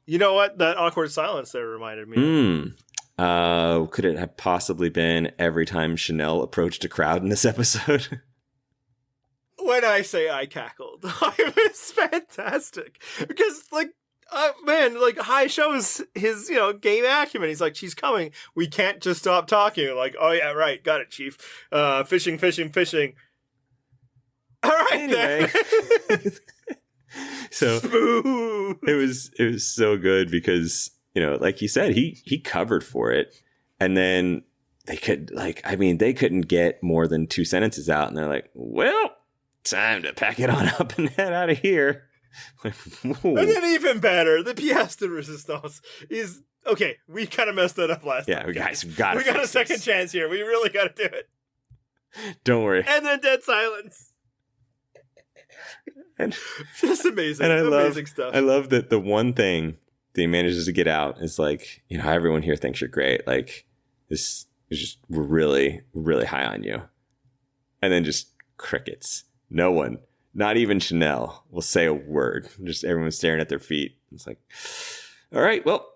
You know what? That awkward silence there reminded me of. Could it have possibly been every time Chanelle approached a crowd in this episode? When I say I cackled, it was fantastic. Because, High shows his, game acumen. He's like, she's coming. We can't just stop talking. Like, oh yeah, right. Got it, Chief. Fishing. All right, anyway. So smooth. It was so good because, like you said, he covered for it. And then they couldn't get more than 2 sentences out. And they're like, well, time to pack it on up and head out of here. And then even better, the pièce de résistance is okay. We kind of messed that up last time. Yeah, guys, we got a second chance here. We really got to do it. Don't worry. And then dead silence. And just amazing. And amazing stuff. I love that the one thing that he manages to get out is like, everyone here thinks you're great. Like, this is just, we're really, really high on you. And then just crickets. No one. Not even Chanelle will say a word. Just everyone's staring at their feet. It's like, all right, well,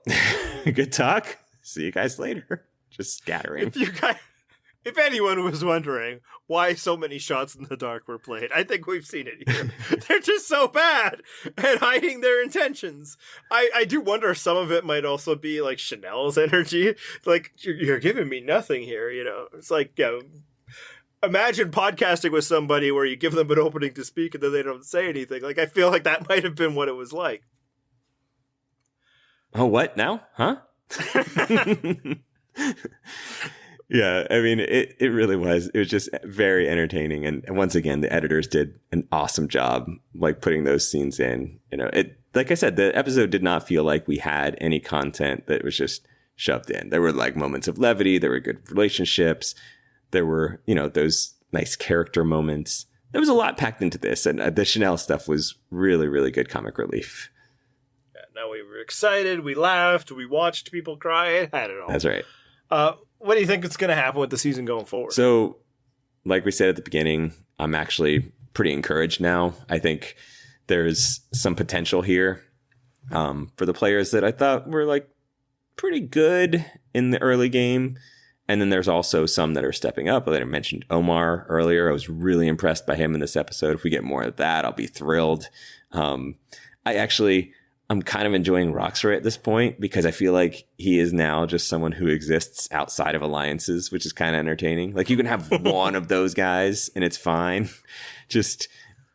good talk. See you guys later. Just scattering. If anyone was wondering why so many shots in the dark were played, I think we've seen it here. They're just so bad at hiding their intentions. I do wonder if some of it might also be like Chanelle's energy. Like, you're giving me nothing here, It's like, imagine podcasting with somebody where you give them an opening to speak and then they don't say anything. Like, I feel like that might have been what it was like. Oh, what now? Huh? Yeah, I mean, it really was. It was just very entertaining. And once again, the editors did an awesome job, putting those scenes in. Like I said, the episode did not feel like we had any content that was just shoved in. There were moments of levity. There were good relationships. There were, those nice character moments. There was a lot packed into this. And the Chanelle stuff was really, really good comic relief. Yeah, no, we were excited. We laughed. We watched people cry. It had it all. That's right. What do you think is going to happen with the season going forward? So, like we said at the beginning, I'm actually pretty encouraged now. I think there's some potential here for the players that I thought were pretty good in the early game. And then there's also some that are stepping up. I mentioned Omar earlier. I was really impressed by him in this episode. If we get more of that, I'll be thrilled. I'm kind of enjoying Rocksroy at this point because I feel like he is now just someone who exists outside of alliances, which is kind of entertaining. Like, you can have one of those guys and it's fine. Just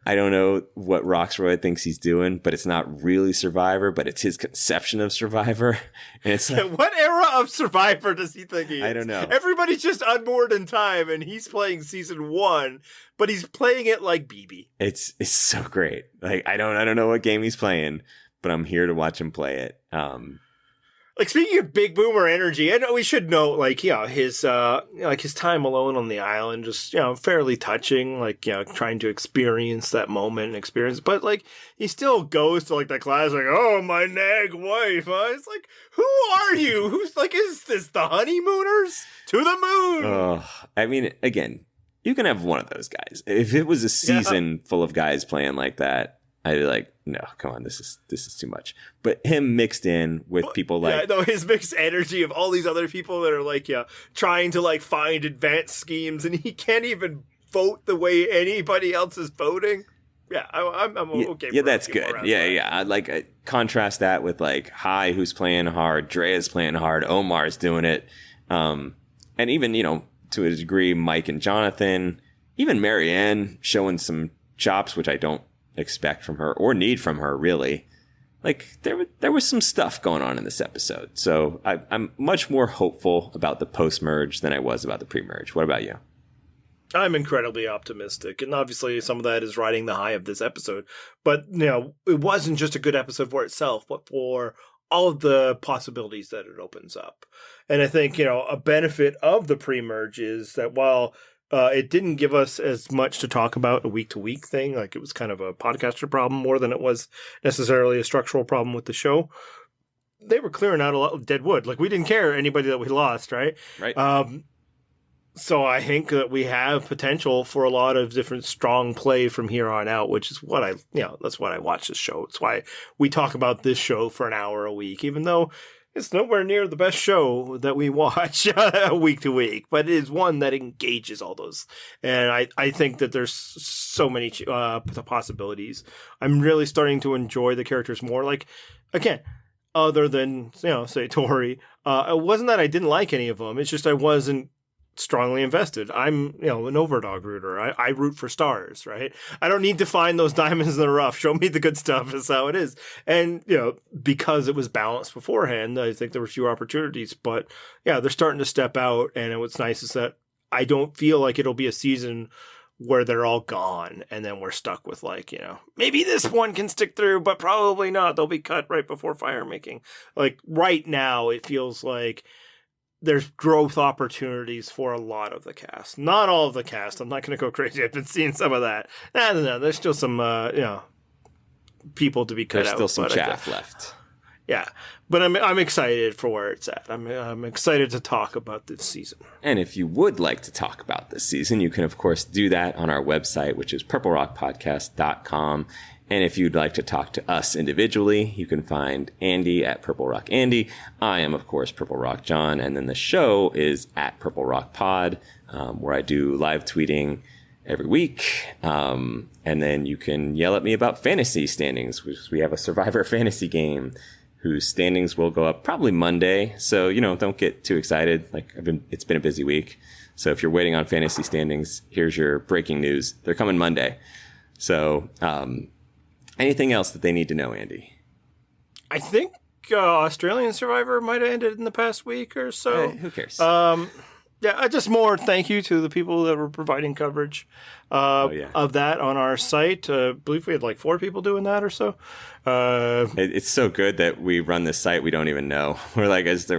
I don't know what Rocksroy thinks he's doing, but it's not really Survivor, but it's his conception of Survivor. And it's like, what era of Survivor does he think he is? I don't know. Everybody's just unmoored in time, and he's playing season 1, but he's playing it like BB. it's so great. Like I don't know what game he's playing, but I'm here to watch him play it. Like, speaking of big boomer energy, I know we should know, like, his time alone on the island, just, fairly touching, like, trying to experience that moment and experience. But, like, he still goes to, like, the class, like, oh, my nag wife. Huh? It's like, who are you? Who's, like, is this the honeymooners? To the moon. Oh, I mean, again, you can have one of those guys. If it was a season full of guys playing like that, I'd be like, no, come on, this is too much. But him mixed in with people like... Yeah, no, his mixed energy of all these other people that are like, trying to like find advanced schemes, and he can't even vote the way anybody else is voting. Yeah, I'm okay. Yeah, that's good. Yeah. I like contrast that with like Hi, who's playing hard, Drea's playing hard, Omar's doing it. And even, to a degree, Mike and Jonathan, even Marianne showing some chops, which I don't expect from her or need from her, really. Like there was some stuff going on in this episode, so I'm much more hopeful about the post-merge than I was about the pre-merge. What about you? I'm incredibly optimistic, and obviously some of that is riding the high of this episode, but it wasn't just a good episode for itself, but for all of the possibilities that it opens up. And I think a benefit of the pre-merge is that while it didn't give us as much to talk about, a week-to-week thing. Like, it was kind of a podcaster problem more than it was necessarily a structural problem with the show. They were clearing out a lot of dead wood. Like, we didn't care anybody that we lost, right? Right. So I think that we have potential for a lot of different strong play from here on out, which is what that's what I watch this show. It's why we talk about this show for an hour a week, even though it's nowhere near the best show that we watch week to week, but it is one that engages all those. And I think that there's so many possibilities. I'm really starting to enjoy the characters more. Like, again, other than, say Tori, it wasn't that I didn't like any of them. It's just I wasn't strongly invested. I'm, an overdog rooter. I root for stars, right? I don't need to find those diamonds in the rough. Show me the good stuff. Is how it is. And, because it was balanced beforehand, I think there were fewer opportunities. But yeah, they're starting to step out. And what's nice is that I don't feel like it'll be a season where they're all gone and then we're stuck with like, maybe this one can stick through, but probably not. They'll be cut right before fire making. Like right now, it feels like there's growth opportunities for a lot of the cast. Not all of the cast. I'm not going to go crazy. I've been seeing some of that. No. There's still some, people to be cut out. There's still some chaff left. Yeah, but I'm excited for where it's at. I'm excited to talk about this season. And if you would like to talk about this season, you can, of course, do that on our website, which is purplerockpodcast.com. And if you'd like to talk to us individually, you can find Andy at Purple Rock Andy. I am, of course, Purple Rock John. And then the show is at Purple Rock Pod, where I do live tweeting every week. And then you can yell at me about fantasy standings, which we have a Survivor fantasy game whose standings will go up probably Monday. So, don't get too excited. Like it's been a busy week. So if you're waiting on fantasy standings, here's your breaking news. They're coming Monday. So, anything else that they need to know, Andy? I think Australian Survivor might have ended in the past week or so. Who cares? Yeah, just more thank you to the people that were providing coverage of that on our site. I believe we had like 4 people doing that or so. It's so good that we run this site we don't even know. We're like, there's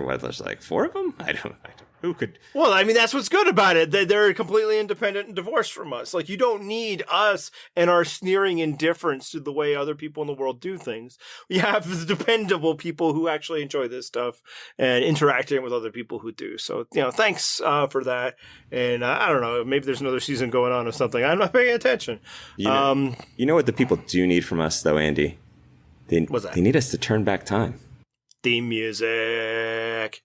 like 4 of them? I don't. Who could? Well, I mean, that's what's good about it. They're completely independent and divorced from us. Like, you don't need us and our sneering indifference to the way other people in the world do things. We have dependable people who actually enjoy this stuff and interacting with other people who do. So, thanks for that. And I don't know, maybe there's another season going on or something. I'm not paying attention. You know what the people do need from us, though, Andy? What's that? They need us to turn back time. Theme music.